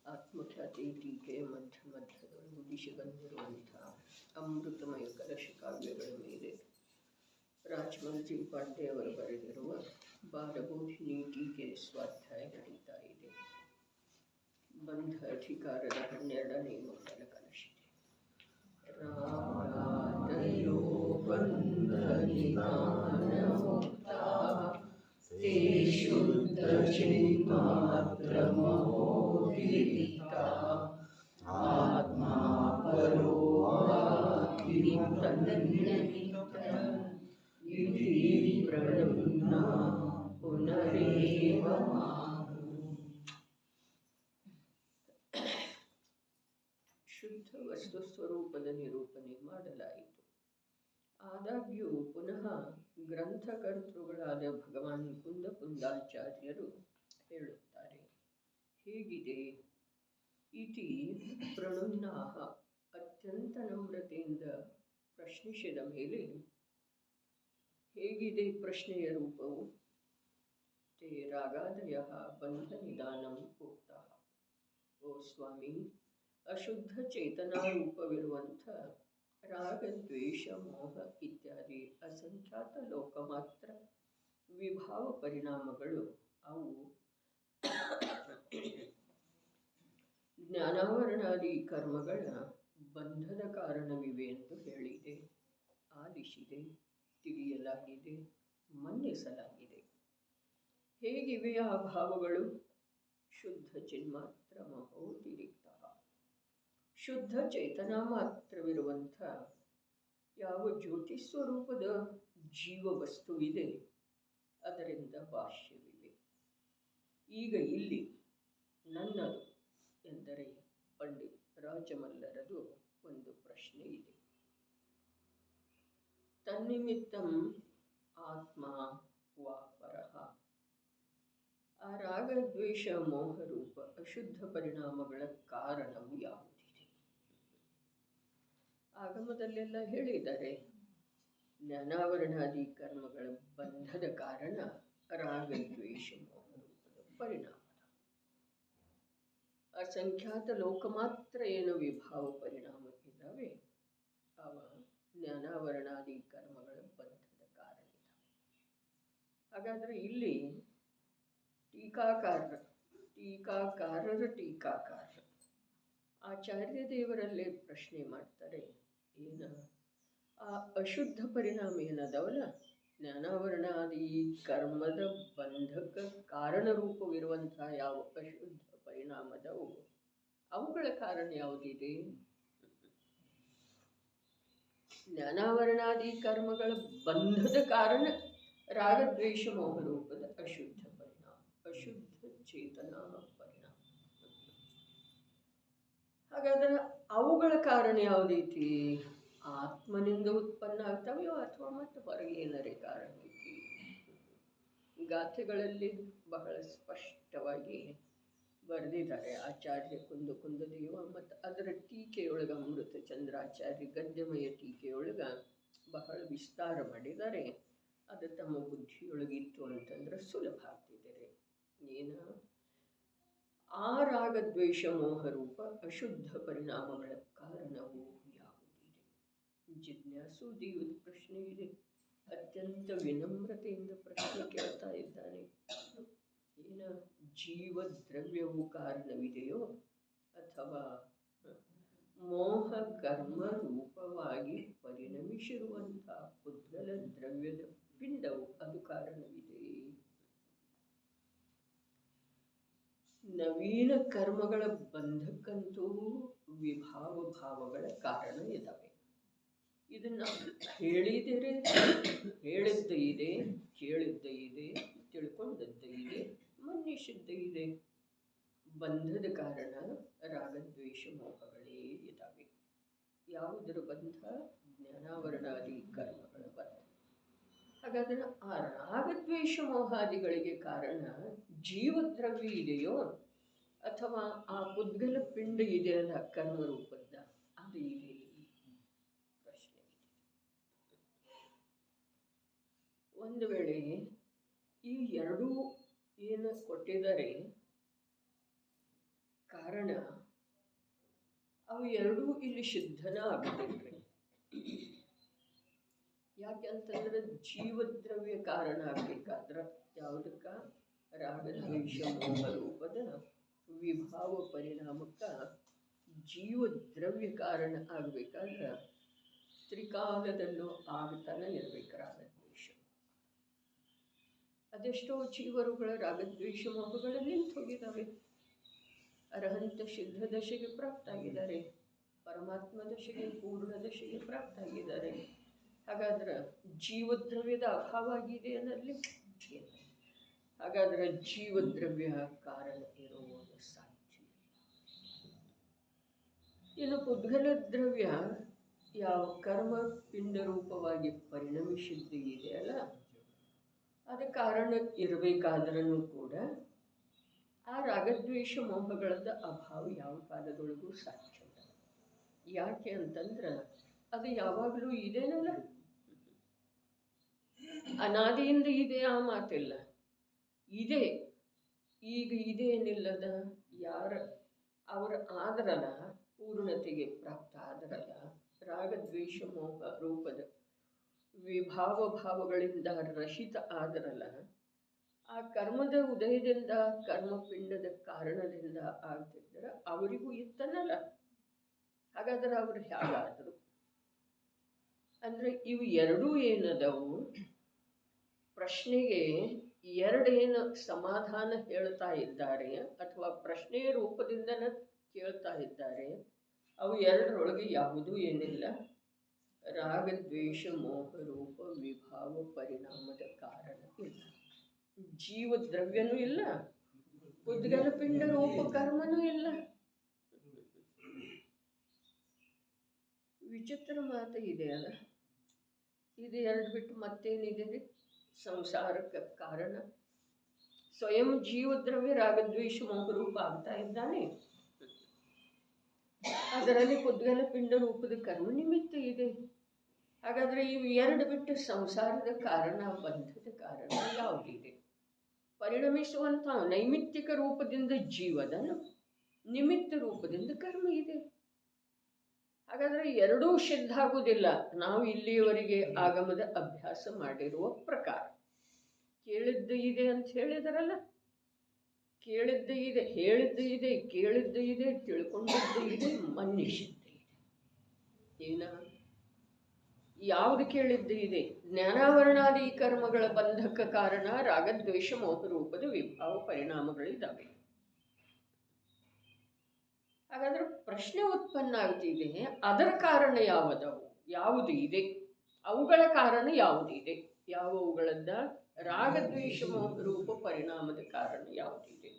ಆತ್ಮಖ್ಯಾತಿ ಟೀಕೆ ಮಧ್ಯದೊಳಗು ದಿಶೆಗಂದಿರುವಂಥ ಅಮೃತಮಯ ಕಲಶ ಕಾವ್ಯಗಳ ಮೇಲೆ ರಾಜ್ಮಲ್ ಜಿ ಪಾಂಡೆ ಅವರು ಬರೆದಿರುವ ಬಾಲಬೋಧಿನಿ ಟೀಕೆ ಸ್ವಾಧ್ಯಾಯ ನಡೀತಾ ಇದೆ. ಬಂಧ ಅಧಿಕಾರದ 12ನೇ ಮೊದಲ ಕಲಶಿದೆ. ರಾಗಾದಯೋ ಬಂಧ ನಿಧಾನ ಮುಕ್ತಾ ते शुद्ध चिन्मात्र मोहिता आत्मा परो इति प्रणम्ना पुनरेव ಶುದ್ಧ ವಸ್ತು ಸ್ವರೂಪದ ನಿರೂಪಣೆ ಮಾಡಲಾಯಿತು. ಆದಾಗ್ಯೂ ಪುನಃ ಗ್ರಂಥಕರ್ತೃಗಳಾದ ಭಗವಾನ್ ಕುಂದಾಚಾರ್ಯರು ಹೇಳುತ್ತಾರೆ, ಹೇಗಿದೆ ಇತಿ ಪ್ರಣುಮ್ನಾಹ, ಅತ್ಯಂತ ನಮ್ರತೆಯಿಂದ ಪ್ರಶ್ನಿಸಿದ ಮೇಲೆ ಹೇಗಿದೆ ಪ್ರಶ್ನೆಯ ರೂಪವು? ತೇ ರಾಗಾದಯ ಬಂಧ ನಿಧಾನಂ ಉಕ್ತಃ. ಓ ಸ್ವಾಮಿ, ಅಶುದ್ಧ ಚೇತನಾರೂಪವಿರುವಂಥ ರಾಗ ದ್ವೇಷ ಮೋಹ ಇತ್ಯಾದಿ ಅಸಂಖ್ಯಾತ ಲೋಕಮಾತ್ರ ವಿಭಾವ ಪರಿಣಾಮಗಳು ಅವು ಜ್ಞಾನಾವರಣಾದಿ ಕರ್ಮಗಳ ಬಂಧದ ಕಾರಣವಿವೆ ಎಂದು ಹೇಳಿದೆ, ಆಲಿಸಿದೆ, ತಿಳಿಯಲಾಗಿದೆ, ಮನ್ನಿಸಲಾಗಿದೆ. ಹೇಗಿವೆ ಆ ಭಾವಗಳು? ಶುದ್ಧ ಚಿನ್ಮಾತ್ರ ಮಹೋತಿರಿಕ್ತ, ಶುದ್ಧ ಚೇತನ ಮಾತ್ರವಿರುವಂಥ ಯಾವ ಜ್ಯೋತಿ ಸ್ವರೂಪದ ಜೀವ ವಸ್ತುವಿದೆ ಅದರಿಂದ ಭಾಷ್ಯವಿವೆ. ಈಗ ಇಲ್ಲಿ ನನ್ನದು ಎಂದರೆ ಪಂಡಿತ್ ರಾಜಮಲ್ಲರದು ಒಂದು ಪ್ರಶ್ನೆ ಇದೆ. ತನ್ನಿಮಿತ್ತಂ ಆತ್ಮ ವಾ ಪರಃ. ಆ ರಾಗ ದ್ವೇಷ ಮೋಹರೂಪ ಅಶುದ್ಧ ಪರಿಣಾಮಗಳ ಕಾರಣವು ಯಾವುದಿದೆ? ಆಗಮದಲ್ಲೆಲ್ಲ ಹೇಳಿದ್ದಾರೆ, ಜ್ಞಾನಾವರಣಾದಿ ಕರ್ಮಗಳ ಬಂಧದ ಕಾರಣ ರಾಗ ದ್ವೇಷ ಮೋಹರೂಪದ ಪರಿಣಾಮದ ಅಸಂಖ್ಯಾತ ಲೋಕ ಮಾತ್ರ ಏನು ವಿಭಾವ ಪರಿಣಾಮ ಇದ್ದಾವೆ ಅವ ಜ್ಞಾನಾವರಣಾದಿ ಕರ್ಮಗಳ ಬಂಧದ ಕಾರಣ ಇದ್ದಾವೆ. ಹಾಗಾದರೆ ಇಲ್ಲಿ ಟೀಕಾಕಾರರ ಆಚಾರ್ಯ ದೇವರಲ್ಲೇ ಪ್ರಶ್ನೆ ಮಾಡ್ತಾರೆ, ಏನ ಆ ಅಶುದ್ಧ ಪರಿಣಾಮ ಏನದವಲ್ಲ, ಜ್ಞಾನಾವರಣಾದಿ ಕರ್ಮದ ಬಂಧಕ ಕಾರಣ ರೂಪವಿರುವಂತಹ ಯಾವ ಅಶುದ್ಧ ಪರಿಣಾಮದವು ಅವುಗಳ ಕಾರಣ ಯಾವುದಿದೆ? ಜ್ಞಾನಾವರಣಾದಿ ಕರ್ಮಗಳ ಬಂಧದ ಕಾರಣ ರಾಗದ್ವೇಷ ಮೋಹ ರೂಪದ ಅಶುದ್ಧ ಪರಿಣಾಮ, ಅಶುದ್ಧ ಚೇತನ ಪರಿಣಾಮ. ಹಾಗಾದರೆ ಅವುಗಳ ಕಾರಣ ಯಾವುದೈತಿ? ಆತ್ಮನಿಂದ ಉತ್ಪನ್ನ ಆಗ್ತವೆಯೋ ಅಥವಾ ಮತ್ತು ಹೊರಗೆ ಏನರೇ ಕಾರಣ ಐತಿ? ಗಾಥೆಗಳಲ್ಲಿ ಬಹಳ ಸ್ಪಷ್ಟವಾಗಿ ಬರೆದಿದ್ದಾರೆ ಆಚಾರ್ಯ ಕುಂದದೇವ. ಮತ್ತು ಅದರ ಟೀಕೆಯೊಳಗ ಅಮೃತ ಚಂದ್ರಾಚಾರ್ಯ ಗದ್ಯಮಯ ಟೀಕೆಯೊಳಗ ಬಹಳ ವಿಸ್ತಾರ ಮಾಡಿದ್ದಾರೆ. ಅದು ತಮ್ಮ ಬುದ್ಧಿಯೊಳಗಿತ್ತು ಅಂತಂದ್ರೆ ಸುಲಭ ಆಗ್ತಿದ್ದಾರೆ. ಏನ ಆ ರಾಗದ್ವೇಷ ಮೋಹರೂಪ ಅಶುದ್ಧ ಪರಿಣಾಮಗಳ ಕಾರಣವು ಯಾವುದಿದೆ? ಜಿಜ್ಞಾಸು ದೇವದ ಪ್ರಶ್ನೆ ಇದೆ. ಅತ್ಯಂತ ವಿನಮ್ರತೆಯಿಂದ ಪ್ರಶ್ನೆ ಕೇಳ್ತಾ ಇದ್ದಾನೆ. ಏನ ಜೀವ ದ್ರವ್ಯವು ಕಾರಣವಿದೆಯೋ ಅಥವಾ ಮೋಹ ಕರ್ಮ ರೂಪವಾಗಿ ಪರಿಣಮಿಸಿರುವಂಥ ಪುದ್ಗಲ ದ್ರವ್ಯದ ಪಿಂಡವು ಅದು ಕಾರಣವಿದೆ? ನವೀನ ಕರ್ಮಗಳ ಬಂಧಕ್ಕಂತೂ ವಿಭಾವ ಭಾವಗಳ ಕಾರಣ ಇದ್ದಾವೆ. ಇದನ್ನ ಹೇಳಿದ್ದ ಇದೆ, ಕೇಳಿದ್ದ ಇದೆ, ತಿಳ್ಕೊಂಡದ್ದ ಇದೆ, ಮನ್ನಿಸಿದ್ದ ಇದೆ. ಬಂಧದ ಕಾರಣ ರಾಗದ್ವೇಷ ಮೋಹಗಳೇ ಇದ್ದಾವೆ. ಯಾವುದರ ಬಂಧ? ಜ್ಞಾನಾವರಣಾದಿ ಕರ್ಮಗಳ ಬಂಧ. ಹಾಗಾದರೆ ಆ ರಾಗದ್ವೇಷ ಮೋಹಾದಿಗಳಿಗೆ ಕಾರಣ ಜೀವದ್ರವ್ಯ ಇದೆಯೋ ಅಥವಾ ಆ ಪುದ್ಗಲ ಪಿಂಡ ಇದೆಯಲ್ಲ ಕರ್ಮರೂಪದ ಅದು ಇದೆ? ಪ್ರಶ್ನೆ ಇದೆ. ಒಂದು ವೇಳೆ ಈ ಎರಡೂ ಏನು ಕೊಟ್ಟಿದ್ದಾರೆ ಕಾರಣ ಅವು ಎರಡೂ ಇಲ್ಲಿ ಶುದ್ಧನ ಆಗಬೇಕ್ರಿ. ಯಾಕೆಂತಂದ್ರೆ ಜೀವದ್ರವ್ಯ ಕಾರಣ ಆಗ್ಬೇಕಾದ್ರ ಯಾವುದಕ್ಕ? ರಾಗದ್ವೇಷ ಮೋಹ ರೂಪದ ವಿಭಾವ ಪರಿಣಾಮಕ್ಕ ಜೀವದ್ರವ್ಯ ಕಾರಣ ಆಗ್ಬೇಕಾದ್ರೆ ತ್ರಿಕಾಲದಲ್ಲೂ ಆಗ್ತಾನೆ ಇರ್ಬೇಕು ರಾಗದ್ವೇಷ. ಅದೆಷ್ಟೋ ಜೀವರುಗಳ ರಾಗದ್ವೇಷ ಮೋಹಗಳಲ್ಲಿ ನಿಂತು ಹೋಗಿದ್ದಾವೆ. ಅರಹಂತ ಸಿದ್ಧ ದಶೆಗೆ ಪ್ರಾಪ್ತ ಆಗಿದ್ದಾರೆ, ಪರಮಾತ್ಮ ದಶೆಗೆ ಪೂರ್ಣ ದಶೆಗೆ ಪ್ರಾಪ್ತ ಆಗಿದ್ದಾರೆ. ಹಾಗಾದ್ರೆ ಜೀವದ್ರವ್ಯದ ಅಭಾವ ಆಗಿದೆ ಅನ್ನಲ್ಲಿ. ಹಾಗಾದ್ರೆ ಜೀವದ್ರವ್ಯ ಕಾರಣ ಇರುವುದು ಸಾಧ್ಯ. ಇನ್ನು ಪುದ್ಗಲ ದ್ರವ್ಯ ಯಾವ ಕರ್ಮ ಪಿಂಡ ರೂಪವಾಗಿ ಪರಿಣಮಿಸಿದ್ದು ಇದೆಯಲ್ಲ, ಅದ ಕಾರಣ ಇರಬೇಕಾದ್ರೂ ಕೂಡ ಆ ರಾಗದ್ವೇಷ ಮೋಹಗಳದ ಅಭಾವ ಯಾವ ಕಾಲದೊಳಗೂ ಸಾಧ್ಯ. ಯಾಕೆ ಅಂತಂದ್ರೆ ಅದು ಯಾವಾಗಲೂ ಇದೇನಲ್ಲ, ಅನಾದಿಯಿಂದ ಇದೆ ಆ ಮಾತಿಲ್ಲ, ಇದೆ. ಈಗ ಇದೇನಿಲ್ಲದ ಯಾರ ಅವರ ಆದ್ರಲ್ಲ, ಪೂರ್ಣತೆಗೆ ಪ್ರಾಪ್ತ ಆದ್ರಲ್ಲ, ರಾಗದ್ವೇಷ ಮೋಹ ರೂಪದ ವಿಭಾವ ಭಾವಗಳಿಂದ ರಹಿತ ಆದ್ರಲ್ಲ, ಆ ಕರ್ಮದ ಉದಯದಿಂದ ಕರ್ಮಪಿಂಡದ ಕಾರಣದಿಂದ ಆಗ್ತಿದ್ರೆ ಅವರಿಗೂ ಇತ್ತನಲ್ಲ. ಹಾಗಾದ್ರೆ ಅವರು ಹೇಗಾದರು ಅಂದ್ರೆ ಇವು ಎರಡೂ ಏನದವು ಪ್ರಶ್ನೆಗೆ ಎರಡೇನು ಸಮಾಧಾನ ಹೇಳ್ತಾ ಇದ್ದಾರೆ ಅಥವಾ ಪ್ರಶ್ನೆಯ ರೂಪದಿಂದನ ಕೇಳ್ತಾ ಇದ್ದಾರೆ. ಅವು ಎರಡರೊಳಗೆ ಯಾವುದೂ ಏನಿಲ್ಲ, ರಾಗದ್ವೇಷ ಮೋಹ ರೂಪ ವಿಭಾವ ಪರಿಣಾಮದ ಕಾರಣ ಇಲ್ಲ, ಜೀವದ್ರವ್ಯನೂ ಇಲ್ಲ, ಉದ್ಗಲ ಪಿಂಡ ರೂಪ ಕರ್ಮನೂ ಇಲ್ಲ. ವಿಚಿತ್ರ ಮಾತು ಇದೆ ಅಲ್ಲ. ಇದು ಎರಡು ಬಿಟ್ಟು ಮತ್ತೇನಿದೆ ರೀ ಸಂಸಾರಕ್ಕೆ ಕಾರಣ? ಸ್ವಯಂ ಜೀವದ್ರವ್ಯ ರಾಗದ್ವೇಷ ಮೋಹರೂಪ ಆಗ್ತಾ ಇದ್ದಾನೆ, ಅದರಲ್ಲಿ ಉದ್ಗಲ ಪಿಂಡ ರೂಪದ ಕರ್ಮ ನಿಮಿತ್ತ ಇದೆ. ಹಾಗಾದ್ರೆ ಇವು ಎರಡು ಬಿಟ್ಟು ಸಂಸಾರದ ಕಾರಣ, ಬಂಧದ ಕಾರಣ ಯಾವುದಿದೆ? ಪರಿಣಮಿಸುವಂಥ ನೈಮಿತ್ತಿಕ ರೂಪದಿಂದ ಜೀವದನು, ನಿಮಿತ್ತ ರೂಪದಿಂದ ಕರ್ಮ ಇದೆ. ಹಾಗಾದ್ರೆ ಎರಡೂ ಸಿದ್ಧ ಆಗುವುದಿಲ್ಲ ನಾವು ಇಲ್ಲಿಯವರೆಗೆ ಆಗಮದ ಅಭ್ಯಾಸ ಮಾಡಿರುವ ಪ್ರಕಾರ. ಕೇಳಿದ್ದು ಇದೆ ಅಂತ ಹೇಳಿದಾರಲ್ಲ, ಕೇಳಿದ್ದು ಇದೆ, ಹೇಳಿದ್ದು ಇದೆ, ಕೇಳಿದ್ದು ಇದೆ, ತಿಳ್ಕೊಂಡಿದ್ದು ಇದೆ, ಮನ್ನಿಸಿದ್ದು ಇದೆ. ಏನ ಯಾವುದು ಕೇಳಿದ್ದು ಇದೆ? ಜ್ಞಾನಾವರಣಾದಿ ಕರ್ಮಗಳ ಬಂಧಕ ಕಾರಣ ರಾಗದ್ವೇಷ ಮೋಹ ರೂಪದ ವಿಭಾವ ಪರಿಣಾಮಗಳಿದ್ದಾವೆ. ಹಾಗಾದ್ರೆ ಪ್ರಶ್ನೆ ಉತ್ಪನ್ನ ಆಗ್ತಿದೆ, ಅದರ ಕಾರಣ ಯಾವುದು ಇದೆ? ಅವುಗಳ ಕಾರಣ ಯಾವುದಿದೆ? ಯಾವುಗಳದ್ದ ರಾಗದ್ವೇಷ ಮೋಹ ರೂಪ ಪರಿಣಾಮದ ಕಾರಣ ಯಾವುದಿದೆ?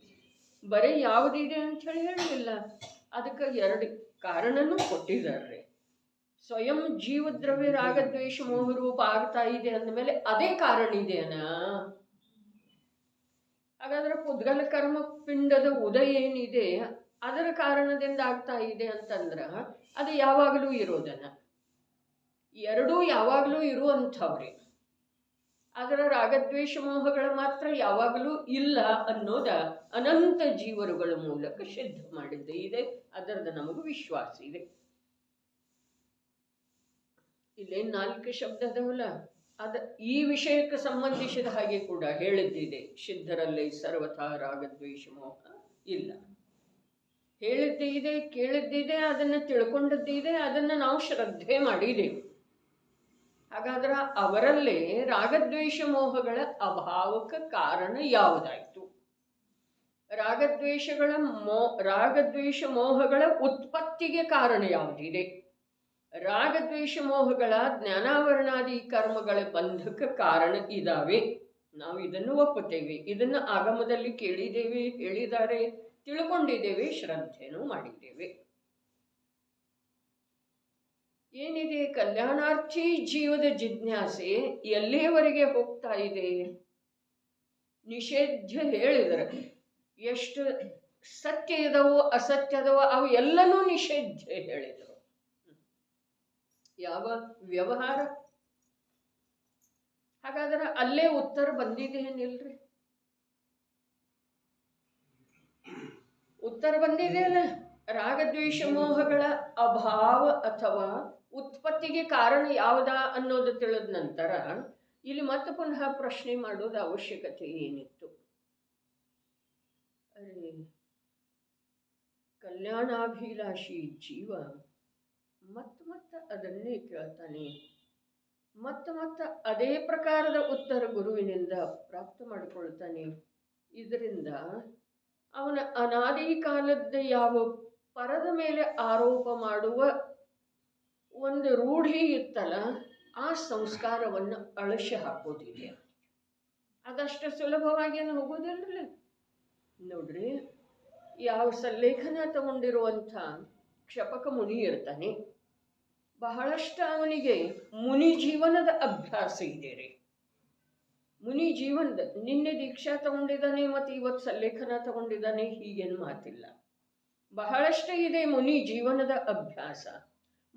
ಬರೀ ಯಾವುದಿದೆ ಅಂತ ಹೇಳಿಲ್ಲ, ಅದಕ್ಕೆ ಎರಡು ಕಾರಣನೂ ಕೊಟ್ಟಿದ್ದಾರೆ. ಸ್ವಯಂ ಜೀವದ್ರವ್ಯ ರಾಗದ್ವೇಷ ಮೋಹ ರೂಪ ಆಗ್ತಾ ಇದೆ ಅಂದಮೇಲೆ ಅದೇ ಕಾರಣ ಇದೆಯಾ? ಹಾಗಾದ್ರೆ ಪುದ್ಗಲ ಕರ್ಮ ಪಿಂಡದ ಉದಯ ಏನಿದೆ ಅದರ ಕಾರಣದಿಂದ ಆಗ್ತಾ ಇದೆ ಅಂತಂದ್ರ ಅದು ಯಾವಾಗಲೂ ಇರೋದನ್ನ. ಎರಡೂ ಯಾವಾಗಲೂ ಇರುವಂಥವ್ರೆ, ಅದರ ರಾಗದ್ವೇಷ ಮೋಹಗಳ ಮಾತ್ರ ಯಾವಾಗಲೂ ಇಲ್ಲ ಅನ್ನೋದ ಅನಂತ ಜೀವರುಗಳ ಮೂಲಕ ಸಿದ್ಧ ಮಾಡಿದ್ದೆ ಇದೆ. ಅದರದ ನಮಗೂ ವಿಶ್ವಾಸ ಇದೆ. ಇಲ್ಲೇ 4 ಶಬ್ದ ಅದವಲ್ಲ, ಈ ವಿಷಯಕ್ಕೆ ಸಂಬಂಧಿಸಿದ ಹಾಗೆ ಕೂಡ ಹೇಳಿದ್ದಿದೆ. ಸಿದ್ಧರಲ್ಲಿ ಸರ್ವಥಾ ರಾಗದ್ವೇಷ ಮೋಹ ಇಲ್ಲ. ಹೇಳಿದ್ದೇ ಇದೆ, ಕೇಳಿದ್ದಿದೆ, ಅದನ್ನು ತಿಳ್ಕೊಂಡದ್ದಿದೆ, ಅದನ್ನು ನಾವು ಶ್ರದ್ಧೆ ಮಾಡಿದೆವು. ಹಾಗಾದ್ರೆ ಅವರಲ್ಲಿ ರಾಗದ್ವೇಷ ಮೋಹಗಳ ಅಭಾವಕ್ಕೆ ಕಾರಣ ಯಾವುದಾಯಿತು? ರಾಗದ್ವೇಷ ಮೋಹಗಳ ಉತ್ಪತ್ತಿಗೆ ಕಾರಣ ಯಾವುದಿದೆ? ರಾಗದ್ವೇಷ ಮೋಹಗಳ ಜ್ಞಾನಾವರಣಾದಿ ಕರ್ಮಗಳ ಬಂಧಕ ಕಾರಣ ಇದಾವೆ. ನಾವು ಇದನ್ನು ಒಪ್ಪುತ್ತೇವೆ, ಇದನ್ನು ಆಗಮದಲ್ಲಿ ಕೇಳಿದ್ದೇವೆ, ಹೇಳಿದ್ದಾರೆ, ತಿಳ್ಕೊಂಡಿದ್ದೇವೆ, ಶ್ರದ್ಧೆನೂ ಮಾಡಿದ್ದೇವೆ. ಏನಿದೆ ಕಲ್ಯಾಣಾರ್ಥಿ ಜೀವದ ಜಿಜ್ಞಾಸೆ ಎಲ್ಲಿಯವರೆಗೆ ಹೋಗ್ತಾ ಇದೆ? ನಿಷೇಧ ಹೇಳಿದರೆ ಎಷ್ಟು ಸತ್ಯ ಇದವೋ ಅಸತ್ಯದವೋ ಅವು ಎಲ್ಲನೂ ನಿಷೇಧ ಹೇಳಿದರು. ಯಾವ ವ್ಯವಹಾರ? ಹಾಗಾದ್ರೆ ಅಲ್ಲೇ ಉತ್ತರ ಬಂದಿದೆ ಏನಿಲ್ರಿ? ಉತ್ತರ ಬಂದಿದೆಯಲ್ಲ. ರಾಗದ್ವೇಷ ಮೋಹಗಳ ಅಭಾವ ಅಥವಾ ಉತ್ಪತ್ತಿಗೆ ಕಾರಣ ಯಾವುದಾ ಅನ್ನೋದು ತಿಳಿದ ನಂತರ ಇಲ್ಲಿ ಮತ್ತೆ ಪುನಃ ಪ್ರಶ್ನೆ ಮಾಡೋದು ಅವಶ್ಯಕತೆ ಏನಿತ್ತು? ಅರೆ, ಕಲ್ಯಾಣಾಭಿಲಾಷಿ ಜೀವ ಮತ್ತೆ ಅದನ್ನೇ ಕೇಳ್ತಾನೆ, ಮತ್ತೆ ಅದೇ ಪ್ರಕಾರದ ಉತ್ತರ ಗುರುವಿನಿಂದ ಪ್ರಾಪ್ತ ಮಾಡಿಕೊಳ್ತಾನೆ. ಇದರಿಂದ ಅವನ ಅನಾದಿ ಕಾಲದ ಯಾವ ಪರದ ಮೇಲೆ ಆರೋಪ ಮಾಡುವ ಒಂದು ರೂಢಿ ಇತ್ತಲ್ಲ, ಆ ಸಂಸ್ಕಾರವನ್ನು ಅಳಸಿ ಹಾಕೋದಿದೆ. ಅದಷ್ಟು ಸುಲಭವಾಗೇನು ಹೋಗೋದಿಲ್ಲ ನೋಡ್ರಿ. ಯಾವ ಸಲ್ಲೇಖನ ತಗೊಂಡಿರುವಂಥ ಕ್ಷಪಕ ಮುನಿ ಇರ್ತಾನೆ, ಬಹಳಷ್ಟು ಅವನಿಗೆ ಮುನಿ ಜೀವನದ ಅಭ್ಯಾಸ ಇದೆ ರೀ. ಮುನಿ ಜೀವನದ ನಿನ್ನೆ ದೀಕ್ಷಾ ತಗೊಂಡಿದ್ದಾನೆ ಮತ್ತು ಇವತ್ತು ಸಲ್ಲೇಖನ ತಗೊಂಡಿದ್ದಾನೆ, ಹೀಗೇನು ಮಾತಿಲ್ಲ. ಬಹಳಷ್ಟು ಇದೆ ಮುನಿ ಜೀವನದ ಅಭ್ಯಾಸ.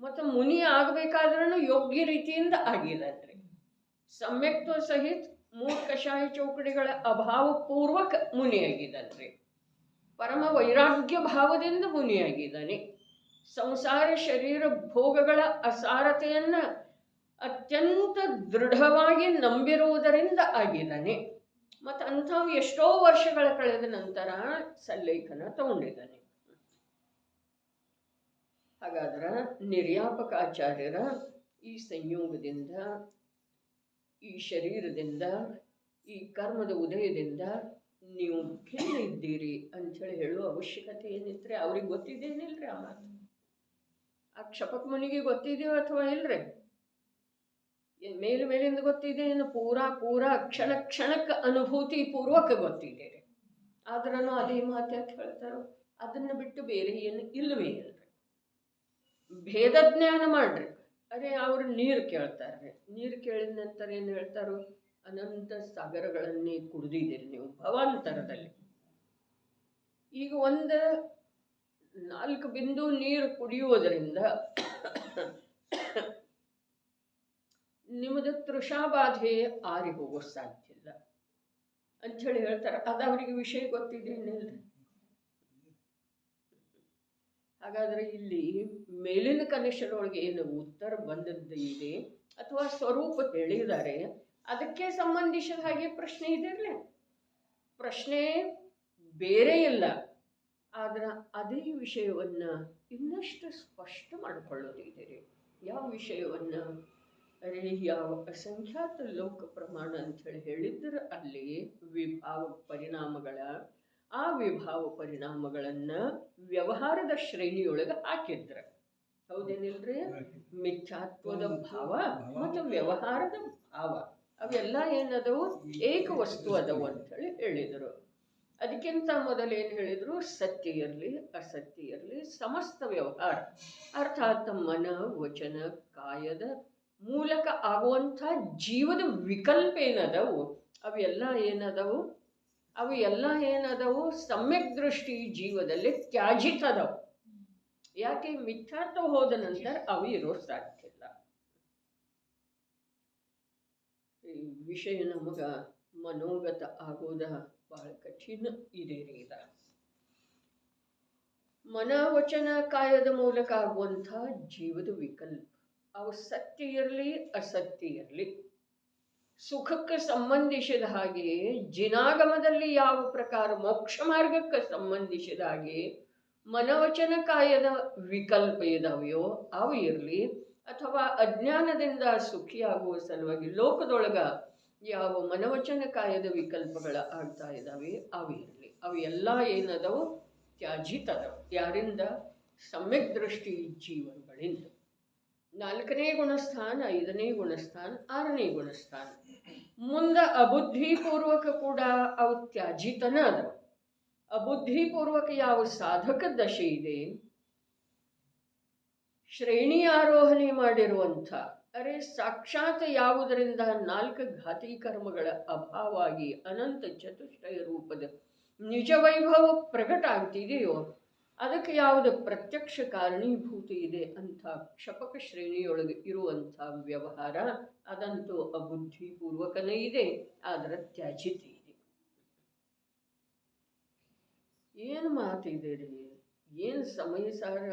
ಮತ್ತು ಮುನಿ ಆಗಬೇಕಾದ್ರೂ ಯೋಗ್ಯ ರೀತಿಯಿಂದ ಆಗಿಲ್ಲನ್ರಿ. ಸಮ್ಯಕ್ತ್ವ ಸಹಿತ 3 ಕಷಾಯ ಚೌಕಡಿಗಳ ಅಭಾವಪೂರ್ವಕ ಮುನಿಯಾಗಿದ್ದಾನ್ರಿ. ಪರಮ ವೈರಾಗ್ಯ ಭಾವದಿಂದ ಮುನಿಯಾಗಿದ್ದಾನೆ. ಸಂಸಾರ ಶರೀರ ಭೋಗಗಳ ಅಸಾರತೆಯನ್ನು ಅತ್ಯಂತ ದೃಢವಾಗಿ ನಂಬಿರುವುದರಿಂದ ಆಗಿದ್ದಾನೆ. ಮತ್ತು ಅಂಥವು ಎಷ್ಟೋ ವರ್ಷಗಳ ಕಳೆದ ನಂತರ ಸಲ್ಲೇಖನ ತಗೊಂಡಿದ್ದಾನೆ. ಹಾಗಾದ್ರೆ ನಿರ್ಯಾಪಕಾಚಾರ್ಯರ ಈ ಸಂಯೋಗದಿಂದ, ಈ ಶರೀರದಿಂದ, ಈ ಕರ್ಮದ ಉದಯದಿಂದ ನೀವು ಭಿನ್ನ ಇದ್ದೀರಿ ಅಂಥೇಳಿ ಹೇಳುವ ಅವಶ್ಯಕತೆ ಏನಿದ್ರೆ ಅವ್ರಿಗೆ ಗೊತ್ತಿದ್ದೇನಿಲ್ರಿ ಆ ಮಾತು? ಆ ಕ್ಷಪಕ ಮುನಿಗೆ ಗೊತ್ತಿದೆಯೋ ಅಥವಾ ಇಲ್ರಿ? ಮೇಲಿಂದ ಗೊತ್ತಿದೆ, ಏನು ಪೂರಾ ಕ್ಷಣಕ್ಕೆ ಅನುಭೂತಿ ಪೂರ್ವಕ ಗೊತ್ತಿದೆ ರೀ. ಆದ್ರೂ ಅದೇ ಮಾತು ಯಾಕೆ ಹೇಳ್ತಾರೋ? ಅದನ್ನು ಬಿಟ್ಟು ಬೇರೆ ಏನು ಇಲ್ಲವೇ ಇಲ್ರಿ. ಭೇದ ಜ್ಞಾನ ಮಾಡ್ರಿ. ಅದೇ ಅವರು ನೀರು ಕೇಳ್ತಾರೆ. ನೀರು ಕೇಳಿದ ನಂತರ ಏನು ಹೇಳ್ತಾರೋ? ಅನಂತ ಸಾಗರಗಳನ್ನೇ ಕುಡಿದಿದ್ದೀರಿ ನೀವು ಭವಾಂತರದಲ್ಲಿ. ಈಗ 4 ಬಿಂದು ನೀರು ಕುಡಿಯುವುದರಿಂದ ನಿಮ್ಮದು ತೃಷಾಬಾಧೆ ಆರಿ ಹೋಗೋ ಸಾಧ್ಯ ಇಲ್ಲ ಅಂಥೇಳಿ ಹೇಳ್ತಾರೆ. ಅದು ಅವರಿಗೆ ವಿಷಯ ಗೊತ್ತಿದ್ದೇನಿಲ್ರಿ. ಹಾಗಾದರೆ ಇಲ್ಲಿ ಮೇಲಿನ ಕನಿಷ್ಠರೊಳಗೆ ಏನು ಉತ್ತರ ಬಂದದ್ದು ಇದೆ ಅಥವಾ ಸ್ವರೂಪ ಹೇಳಿದ್ದಾರೆ, ಅದಕ್ಕೆ ಸಂಬಂಧಿಸಿದ ಹಾಗೆ ಪ್ರಶ್ನೆ ಇದೆಯಲ್ಲ. ಪ್ರಶ್ನೆ ಬೇರೆ ಇಲ್ಲ, ಆದ್ರೆ ಅದೇ ವಿಷಯವನ್ನು ಇನ್ನಷ್ಟು ಸ್ಪಷ್ಟ ಮಾಡಿಕೊಳ್ಳೋದಿದೆ. ಯಾವ ವಿಷಯವನ್ನು? ಅರೆ, ಯಾವ ಅಸಂಖ್ಯಾತ ಲೋಕ ಪ್ರಮಾಣ ಅಂಥೇಳಿ ಹೇಳಿದ್ರೆ ಅಲ್ಲಿ ವಿಭಾವ ಪರಿಣಾಮಗಳ, ಆ ವಿಭಾವ ಪರಿಣಾಮಗಳನ್ನು ವ್ಯವಹಾರದ ಶ್ರೇಣಿಯೊಳಗೆ ಹಾಕಿದ್ರೆ, ಹೌದೇನಿಲ್ರಿ? ಮಿಥ್ಯಾತ್ವದ ಭಾವ ಮತ್ತು ವ್ಯವಹಾರದ ಭಾವ ಅವೆಲ್ಲ ಏನದವು? ಏಕ ವಸ್ತು ಅದವು ಅಂಥೇಳಿ ಹೇಳಿದರು. ಅದಕ್ಕಿಂತ ಮೊದಲೇನು ಹೇಳಿದರು? ಸತ್ಯ ಇರಲಿ ಅಸತ್ಯ ಇರಲಿ, ಸಮಸ್ತ ವ್ಯವಹಾರ ಅರ್ಥಾತ್ ಮನ ವಚನ ಕಾಯದ ಮೂಲಕ ಆಗುವಂಥ ಜೀವದ ವಿಕಲ್ಪ ಏನದವು ಅವೆಲ್ಲ ಏನದವು? ಅವು ಎಲ್ಲ ಏನದವು? ಸಮ್ಯಕ್ ದೃಷ್ಟಿ ಜೀವದಲ್ಲಿ ತ್ಯಾಜಿತದವು. ಯಾಕೆ? ಮಿಥ್ಯಾತ್ವ ಹೋದ ನಂತರ ಅವು ಇರೋ ಸಾಧ್ಯ ಇಲ್ಲ. ಈ ವಿಷಯ ನಮಗ ಮನೋಗತ ಆಗೋದ ಬಹಳ ಕಠಿಣ ಇದೆ ರೀ. ಇದ ಮನ ವಚನ ಕಾಯದ ಮೂಲಕ ಆಗುವಂಥ ಜೀವದ ವಿಕಲ್ಪ, ಅವು ಸತ್ಯ ಇರಲಿ ಅಸತ್ಯ ಇರಲಿ, ಸುಖಕ್ಕೆ ಸಂಬಂಧಿಸಿದ ಹಾಗೆ ಜಿನಾಗಮದಲ್ಲಿ ಯಾವ ಪ್ರಕಾರ ಮೋಕ್ಷ ಮಾರ್ಗಕ್ಕೆ ಸಂಬಂಧಿಸಿದ ಹಾಗೆ ಮನವಚನ ಕಾಯದ ವಿಕಲ್ಪ ಇದಾವೆಯೋ ಅವು ಇರಲಿ, ಅಥವಾ ಅಜ್ಞಾನದಿಂದ ಸುಖಿಯಾಗುವ ಸಲುವಾಗಿ ಲೋಕದೊಳಗ ಯಾವ ಮನವಚನ ಕಾಯದ ವಿಕಲ್ಪಗಳ ಆಗ್ತಾ ಇದ್ದಾವೆ ಅವು ಇರಲಿ. ಅವು ಎಲ್ಲ ಏನದವು? ತ್ಯಾಜಿತದವು. ಯಾರಿಂದ? ಸಮ್ಯಕ್ ದೃಷ್ಟಿ ಜೀವನಗಳಿಂದ. 4ನೇ ಗುಣಸ್ಥಾನ, 5ನೇ ಗುಣಸ್ಥಾನ, 6ನೇ ಗುಣಸ್ಥಾನ. ಮುಂದೆ ಅಬುದ್ಧಿಪೂರ್ವಕ ಕೂಡ ಅವು ತ್ಯಾಜಿತನ ಅದವು. ಅಬುದ್ಧಿಪೂರ್ವಕ ಯಾವ ಸಾಧಕ ದಶೆ ಇದೆ, ಶ್ರೇಣಿ ಆರೋಹಣೆ ಮಾಡಿರುವಂಥ, ಅರೆ ಸಾಕ್ಷಾತ್ ಯಾವುದರಿಂದ 4 ಘಾತಿ ಕರ್ಮಗಳ ಅಭಾವಾಗಿ ಅನಂತ ಚತುಷ್ಟಯ ರೂಪದ ನಿಜ ವೈಭವ ಪ್ರಕಟ ಆಗ್ತಿದೆಯೋ ಅದಕ್ಕೆ ಯಾವುದು ಪ್ರತ್ಯಕ್ಷ ಕಾರಣೀಭೂತಿ ಇದೆ ಅಂಥ ಕ್ಷಪಕ ಶ್ರೇಣಿಯೊಳಗೆ ಇರುವಂಥ ವ್ಯವಹಾರ ಅದಂತೂ ಅಬುದ್ಧಿಪೂರ್ವಕನೇ ಇದೆ, ಆದರೆ ತ್ಯಾಜಿತ ಇದೆ. ಏನು ಮಾತಿದೆ ರೀ, ಏನು ಸಮಯ ಸಾರ,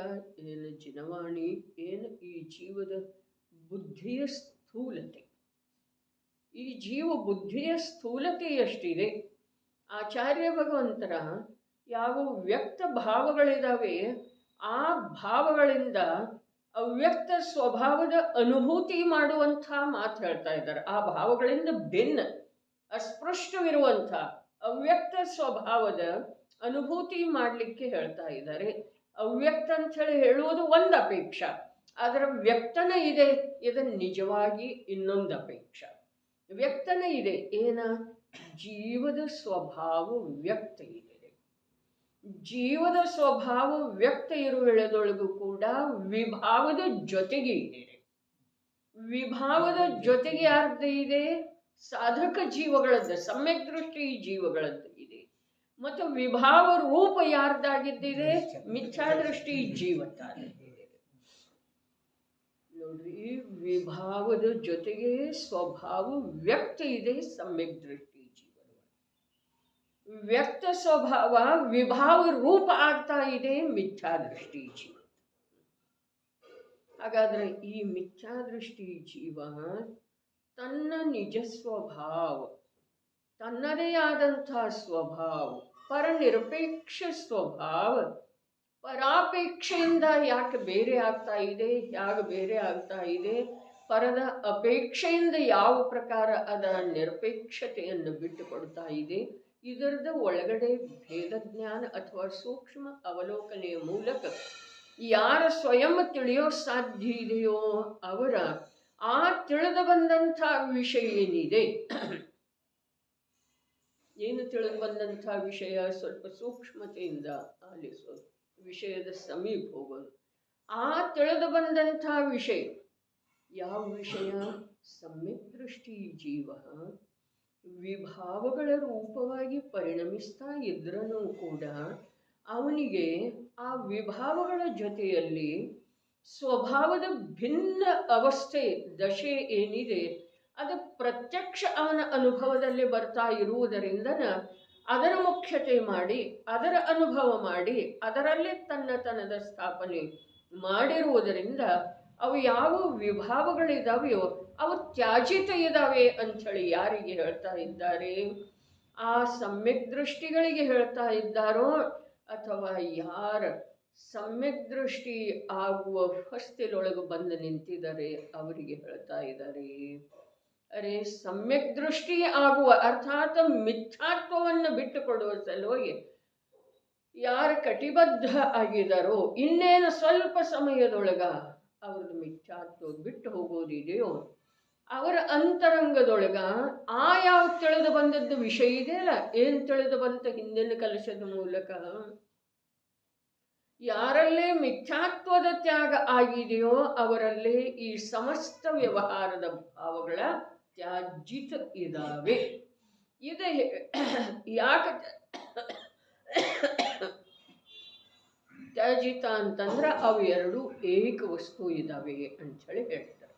ಏನು ಜಿನವಾಣಿ, ಏನು ಈ ಜೀವದ ಬುದ್ಧಿಯ ಸ್ಥೂಲತೆ. ಈ ಜೀವ ಬುದ್ಧಿಯ ಸ್ಥೂಲತೆ ಎಷ್ಟಿದೆ. ಆಚಾರ್ಯ ಭಗವಂತರ ಯಾವ ವ್ಯಕ್ತ ಭಾವಗಳಿದ್ದಾವೆ ಆ ಭಾವಗಳಿಂದ ಅವ್ಯಕ್ತ ಸ್ವಭಾವದ ಅನುಭೂತಿ ಮಾಡುವಂಥ ಮಾತು ಹೇಳ್ತಾ ಇದ್ದಾರೆ. ಆ ಭಾವಗಳಿಂದ ಭಿನ್ನ ಅಸ್ಪೃಷ್ಟವಿರುವಂಥ ಅವ್ಯಕ್ತ ಸ್ವಭಾವದ ಅನುಭೂತಿ ಮಾಡಲಿಕ್ಕೆ ಹೇಳ್ತಾ ಇದ್ದಾರೆ. ಅವ್ಯಕ್ತ ಅಂತ ಹೇಳುವುದು ಒಂದು ಅಪೇಕ್ಷ, ಅದರ ವ್ಯಕ್ತನ ಇದೆ, ಇದನ್ನು ನಿಜವಾಗಿ ಇನ್ನೊಂದು ಅಪೇಕ್ಷ. ವ್ಯಕ್ತನ ಇದೆ ಏನ, ಜೀವದ ಸ್ವಭಾವ ವ್ಯಕ್ತ ಇದೆ. ಜೀವದ ಸ್ವಭಾವ ವ್ಯಕ್ತ ಇರುವೆಳೆದೊಳಗೂ ಕೂಡ ವಿಭಾವದ ಜೊತೆಗೆ ಇದೆ. ವಿಭಾವದ ಜೊತೆಗೆ ಅರ್ಧ ಇದೆ ಸಾಧಕ ಜೀವಗಳದ್ದು, ಸಮ್ಯಕ್ ದೃಷ್ಟಿ ಜೀವಗಳದ್ದು ಇದೆ. ಮತ್ತು ವಿಭಾವ ರೂಪ ಯಾರ್ದಾಗಿದ್ದಿದೆ, ಮಿಥ್ಯಾದೃಷ್ಟಿ ಜೀವತ್ತಾಗಿದೆ. ನೋಡ್ರಿ, ವಿಭಾವದ ಜೊತೆಗೆ ಸ್ವಭಾವ ವ್ಯಕ್ತ ಇದೆ ಸಮ್ಯಕ್ ದೃಷ್ಟಿ ಜೀವಗಳು. ವ್ಯಕ್ತ ಸ್ವಭಾವ ವಿಭಾವ ರೂಪ ಆಗ್ತಾ ಇದೆ ಮಿಥ್ಯಾದೃಷ್ಟಿ ಜೀವ. ಹಾಗಾದ್ರೆ ಈ ಮಿಥ್ಯಾದೃಷ್ಟಿ ಜೀವ ತನ್ನ ನಿಜ ಸ್ವಭಾವ, ತನ್ನದೇ ಆದಂಥ ಸ್ವಭಾವ, ಪರನಿರಪೇಕ್ಷ ಸ್ವಭಾವ, ಪರಾಪೇಕ್ಷೆಯಿಂದ ಯಾಕೆ ಬೇರೆ ಆಗ್ತಾ ಇದೆ, ಹೇಗೆ ಬೇರೆ ಆಗ್ತಾ ಇದೆ, ಪರದ ಅಪೇಕ್ಷೆಯಿಂದ ಯಾವ ಪ್ರಕಾರ ಅದ ನಿರಪೇಕ್ಷತೆಯನ್ನು ಬಿಟ್ಟುಕೊಡ್ತಾ ಇದೆ, ಇದರದ ಒಳಗಡೆ ಭೇದ ಜ್ಞಾನ ಅಥವಾ ಸೂಕ್ಷ್ಮ ಅವಲೋಕನೆಯ ಮೂಲಕ ಯಾರ ಸ್ವಯಂ ತಿಳಿಯೋ ಸಾಧ್ಯ ಇದೆಯೋ ಅವರ ಆ ತಿಳಿದು ಬಂದಂಥ ವಿಷಯ ಏನಿದೆ, ಏನು ತಿಳಿದು ಬಂದಂಥ ವಿಷಯ ಸ್ವಲ್ಪ ಸೂಕ್ಷ್ಮತೆಯಿಂದ ಆಲಿಸೋದು, ವಿಷಯದ ಸಮೀಪ ಹೋಗೋದು. ಆ ತಿಳಿದು ಬಂದಂಥ ವಿಷಯ ಯಾವ ವಿಷಯ, ಸಮ್ಯಕ್ ದೃಷ್ಟಿ ಜೀವ ವಿಭಾವಗಳ ರೂಪವಾಗಿ ಪರಿಣಮಿಸ್ತಾ ಇದ್ರೂ ಕೂಡ ಅವನಿಗೆ ಆ ವಿಭಾವಗಳ ಜೊತೆಯಲ್ಲಿ ಸ್ವಭಾವದ ಭಿನ್ನ ಅವಸ್ಥೆ ದಶೆ ಏನಿದೆ ಅದು ಪ್ರತ್ಯಕ್ಷ ಅವನ ಅನುಭವದಲ್ಲಿ ಬರ್ತಾ ಇರುವುದರಿಂದ ಅದರ ಮುಖ್ಯತೆ ಮಾಡಿ, ಅದರ ಅನುಭವ ಮಾಡಿ, ಅದರಲ್ಲೇ ತನ್ನತನದ ಸ್ಥಾಪನೆ ಮಾಡಿರುವುದರಿಂದ ಅವು ಯಾವ ವಿಭಾವಗಳಿದ್ದಾವೆಯೋ ಅವು ತ್ಯಾಜಿತ ಇದ್ದಾವೆ ಅಂಥೇಳಿ ಯಾರಿಗೆ ಹೇಳ್ತಾ ಇದ್ದಾರೆ, ಆ ಸಮ್ಯಕ್ ದೃಷ್ಟಿಗಳಿಗೆ ಹೇಳ್ತಾ ಇದ್ದಾರೋ ಅಥವಾ ಯಾರ ಸಮ್ಯಕ್ ದೃಷ್ಟಿ ಆಗುವ ಹೊಸ್ತಿಲೊಳಗೆ ಬಂದು ನಿಂತಿದ್ದಾರೆ ಅವರಿಗೆ ಹೇಳ್ತಾ ಇದ್ದಾರೆ. ಅರೆ, ಸಮ್ಯಕ್ ದೃಷ್ಟಿ ಆಗುವ ಅರ್ಥಾತ್ ಮಿಥ್ಯಾತ್ವವನ್ನು ಬಿಟ್ಟುಕೊಡುವ ಸಲುವಾಗಿ ಯಾರು ಕಟಿಬದ್ಧ ಆಗಿದಾರೋ ಇನ್ನೇನು ಸ್ವಲ್ಪ ಸಮಯದೊಳಗ ಅವ್ರದ್ದು ಮಿಥ್ಯಾತ್ವ ಬಿಟ್ಟು ಹೋಗೋದಿದೆಯೋ ಅವರ ಅಂತರಂಗದೊಳಗ ಆ ಯಾವ ತಿಳಿದು ಬಂದದ್ದು ವಿಷಯ ಇದೆಯಲ್ಲ, ಏನು ತಿಳಿದು ಬಂತ ಹಿಂದಿನ ಕಲಶದ ಮೂಲಕ, ಯಾರಲ್ಲೇ ಮಿಥ್ಯಾತ್ವದ ತ್ಯಾಗ ಆಗಿದೆಯೋ ಅವರಲ್ಲೇ ಈ ಸಮಸ್ತ ವ್ಯವಹಾರದ ಭಾವಗಳ ತ್ಯಾಜಿತ ಇದ್ದಾವೆ. ಇದೆ ಯಾಕೆ ತ್ಯಾಜಿತ ಅಂತಂದ್ರೆ ಅವು ಎರಡು ಏಕ ವಸ್ತು ಇದ್ದಾವೆ ಅಂಥೇಳಿ ಹೇಳ್ತಾರೆ.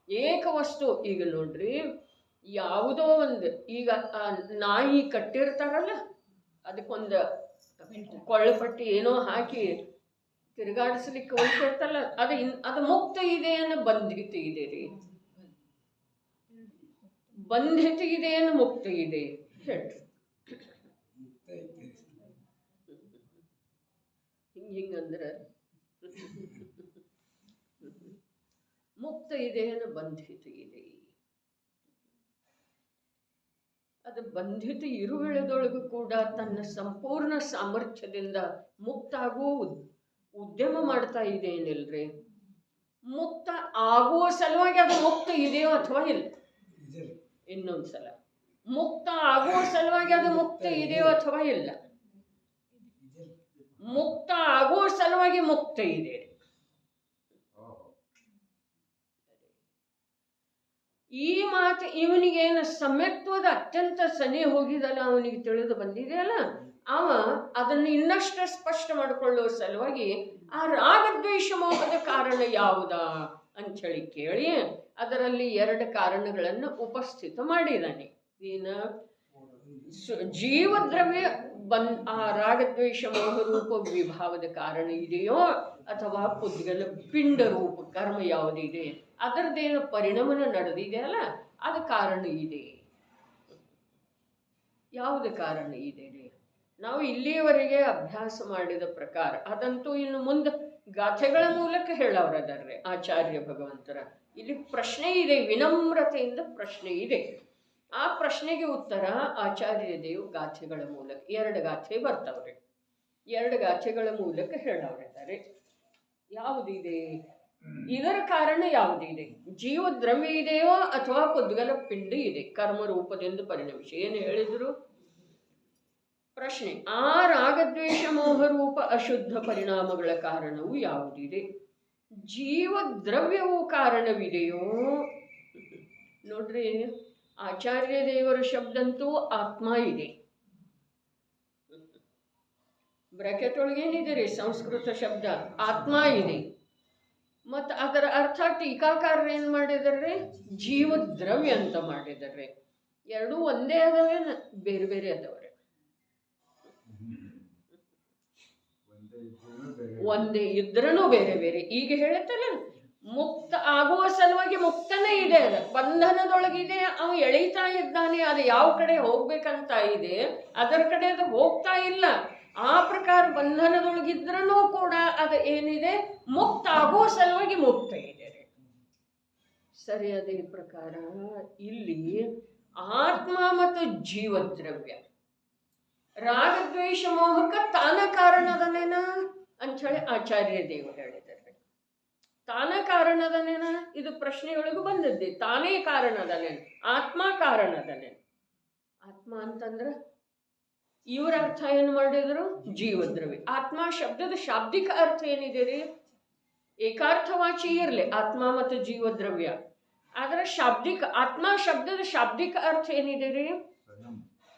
ಏಕ ವಸ್ತು, ಈಗ ನೋಡ್ರಿ, ಯಾವುದೋ ಒಂದು ಈಗ ನಾಯಿ ಕಟ್ಟಿರ್ತಾರಲ್ಲ, ಅದಕ್ಕೊಂದು ಕೊಳ್ಳಪಟ್ಟಿ ಏನೋ ಹಾಕಿ ತಿರುಗಾಡಿಸ್ಲಿಕ್ಕೆ ಹೋಗ್ತಿರ್ತಲ್ಲ, ಅದು ಮುಕ್ತ ಇದೆ ಅನ್ನೋ ಬಂಧಿತ ಇದೆ ರೀ. ಬಂಧಿತ ಇದೆ ಅನ್ನೋ ಮುಕ್ತ ಇದೆ ಹೇಳ್ರಿ. ಹಿಂಗಂದ್ರೆ ಮುಕ್ತ ಇದೆ ಅನ್ನೋ ಬಂಧಿತ ಇದೆ. ಅದು ಬಂಧಿತ ಇರುವೆಳೆದೊಳಗೂ ಕೂಡ ತನ್ನ ಸಂಪೂರ್ಣ ಸಾಮರ್ಥ್ಯದಿಂದ ಮುಕ್ತ ಆಗುವ ಉದ್ಯಮ ಮಾಡ್ತಾ ಇದೆ ಏನಿಲ್ರಿ. ಮುಕ್ತ ಆಗುವ ಸಲುವಾಗಿ ಅದು ಮುಕ್ತ ಇದೆಯೋ ಅಥವಾ ಇಲ್ಲ, ಇನ್ನೊಂದ್ಸಲ ಮುಕ್ತ ಆಗುವ ಸಲುವಾಗಿ ಅದು ಮುಕ್ತ ಇದೆಯೋ ಅಥವಾ ಇಲ್ಲ, ಮುಕ್ತ ಆಗುವ ಸಲುವಾಗಿ ಮುಕ್ತ ಇದೆ. ಈ ಮಾತು ಇವನಿಗೇನು ಸಮ್ಯಕ್ತ್ವದ ಅತ್ಯಂತ ಸನಿ ಹೋಗಿದಲ್ಲ, ಅವನಿಗೆ ತಿಳಿದು ಬಂದಿದೆಯಲ್ಲ, ಅವ ಅದನ್ನು ಇನ್ನಷ್ಟು ಸ್ಪಷ್ಟ ಮಾಡಿಕೊಳ್ಳುವ ಸಲುವಾಗಿ ಆ ರಾಗದ್ವೇಷ ಮೋಹದ ಕಾರಣ ಯಾವುದಾ ಅಂಥೇಳಿ ಕೇಳಿ ಅದರಲ್ಲಿ ಎರಡು ಕಾರಣಗಳನ್ನು ಉಪಸ್ಥಿತ ಮಾಡಿದ್ದಾನೆ. ಏನ, ಜೀವದ್ರವ್ಯ ಆ ರಾಗದ್ವೇಷ ಮೋಹರೂಪ ವಿಭಾವದ ಕಾರಣ ಇದೆಯೋ ಅಥವಾ ಪುದ್ಗಲ ಪಿಂಡ ರೂಪ ಕರ್ಮ ಯಾವುದಿದೆ ಅದರದ್ದೇನು ಪರಿಣಾಮನ ನಡೆದಿದೆಯಲ್ಲ ಅದು ಕಾರಣ ಇದೆ. ಯಾವುದು ಕಾರಣ ಇದೆ? ನಾವು ಇಲ್ಲಿಯವರೆಗೆ ಅಭ್ಯಾಸ ಮಾಡಿದ ಪ್ರಕಾರ ಅದಂತೂ ಇನ್ನು ಮುಂದೆ ಗಾಥೆಗಳ ಮೂಲಕ ಹೇಳೋರದಾರ್ರೆ ಆಚಾರ್ಯ ಭಗವಂತರ. ಇಲ್ಲಿ ಪ್ರಶ್ನೆ ಇದೆ, ವಿನಮ್ರತೆಯಿಂದ ಪ್ರಶ್ನೆ ಇದೆ. ಆ ಪ್ರಶ್ನೆಗೆ ಉತ್ತರ ಆಚಾರ್ಯ ದೇವ್ ಗಾಥೆಗಳ ಮೂಲಕ 2 ಗಾಥೆ ಬರ್ತವ್ರೆ. 2 ಗಾಥೆಗಳ ಮೂಲಕ ಹೇಳೋರಿದ್ದಾರೆ. ಯಾವುದಿದೆ? ಇದರ ಕಾರಣ ಯಾವುದಿದೆ? ಜೀವ ದ್ರವ್ಯ ಇದೆಯೋ ಅಥವಾ ಪುದ್ಗಲ ಪಿಂಡ ಇದೆ ಕರ್ಮ ರೂಪದಿಂದ ಪರಿಣಮಿಸಿ. ಏನು ಹೇಳಿದ್ರು? ಪ್ರಶ್ನೆ, ಆ ರಾಗದ್ವೇಷ ಮೋಹರೂಪ ಅಶುದ್ಧ ಪರಿಣಾಮಗಳ ಕಾರಣವು ಯಾವುದಿದೆ? ಜೀವ ದ್ರವ್ಯವು ಕಾರಣವಿದೆಯೋ? ನೋಡ್ರಿ, ಆಚಾರ್ಯ ದೇವರ ಶಬ್ದಂತೂ ಆತ್ಮ ಇದೆ. ಬ್ರಾಕೆಟ್ ಒಳಗೇನಿದೆ ರೀ ಸಂಸ್ಕೃತ ಶಬ್ದ ಆತ್ಮ ಇದೆ. ಮತ್ತು ಅದರ ಅರ್ಥ ಟೀಕಾಕಾರರು ಏನು ಮಾಡಿದಾರೆ? ಜೀವ ದ್ರವ್ಯ ಅಂತ ಮಾಡಿದಾರೆ. ಎರಡೂ ಒಂದೇ ಅದಾವೆ, ಬೇರೆ ಬೇರೆ ಅದಾವ್ರೆ. ಒಂದೇ ಇದ್ರೂ ಬೇರೆ ಬೇರೆ. ಈಗ ಹೇಳುತ್ತಲ್ಲ, ಮುಕ್ತ ಆಗುವ ಸಲುವಾಗಿ ಮುಕ್ತನೇ ಇದೆ, ಅದ ಬಂಧನದೊಳಗಿದೆ, ಅವ ಎಳೀತಾ ಇದ್ದಾನೆ. ಅದು ಯಾವ ಕಡೆ ಹೋಗ್ಬೇಕಂತ ಇದೆ ಅದರ ಕಡೆ ಅದು ಹೋಗ್ತಾ ಇಲ್ಲ. ಆ ಪ್ರಕಾರ ಬಂಧನದೊಳಗಿದ್ರೂ ಕೂಡ ಅದು ಏನಿದೆ, ಮುಕ್ತ ಆಗುವ ಸಲುವಾಗಿ ಮುಕ್ತ ಇದೆ. ಸರಿ, ಅದೇ ಪ್ರಕಾರ ಇಲ್ಲಿ ಆತ್ಮ ಮತ್ತು ಜೀವದ್ರವ್ಯ ರಾಗದ್ವೇಷ ಮೋಹಕ ತಾನ ಕಾರಣದನೇನ ಅಂಥೇಳಿ ಆಚಾರ್ಯ ದೇವರು ಹೇಳಿದ್ದಾರೆ. ತಾನ ಕಾರಣದನೇನ? ಇದು ಪ್ರಶ್ನೆಯೊಳಗೂ ಬಂದದ್ದೆ. ತಾನೇ ಕಾರಣದನೇನು? ಆತ್ಮ ಕಾರಣದನೇನು? ಆತ್ಮ ಅಂತಂದ್ರೆ ಇವರ ಅರ್ಥ ಏನು ಮಾಡಿದ್ರು? ಜೀವದ್ರವ್ಯ. ಆತ್ಮ ಶಬ್ದದ ಶಾಬ್ದಿಕ ಅರ್ಥ ಏನಿದೆ ರೀ? ಏಕಾರ್ಥವಾಚಿ ಇರಲಿ ಆತ್ಮ ಮತ್ತು ಜೀವದ್ರವ್ಯ. ಆದ್ರೆ ಶಾಬ್ದಿಕ ಆತ್ಮ ಶಬ್ದದ ಶಾಬ್ದಿಕ ಅರ್ಥ ಏನಿದೆ ರೀ?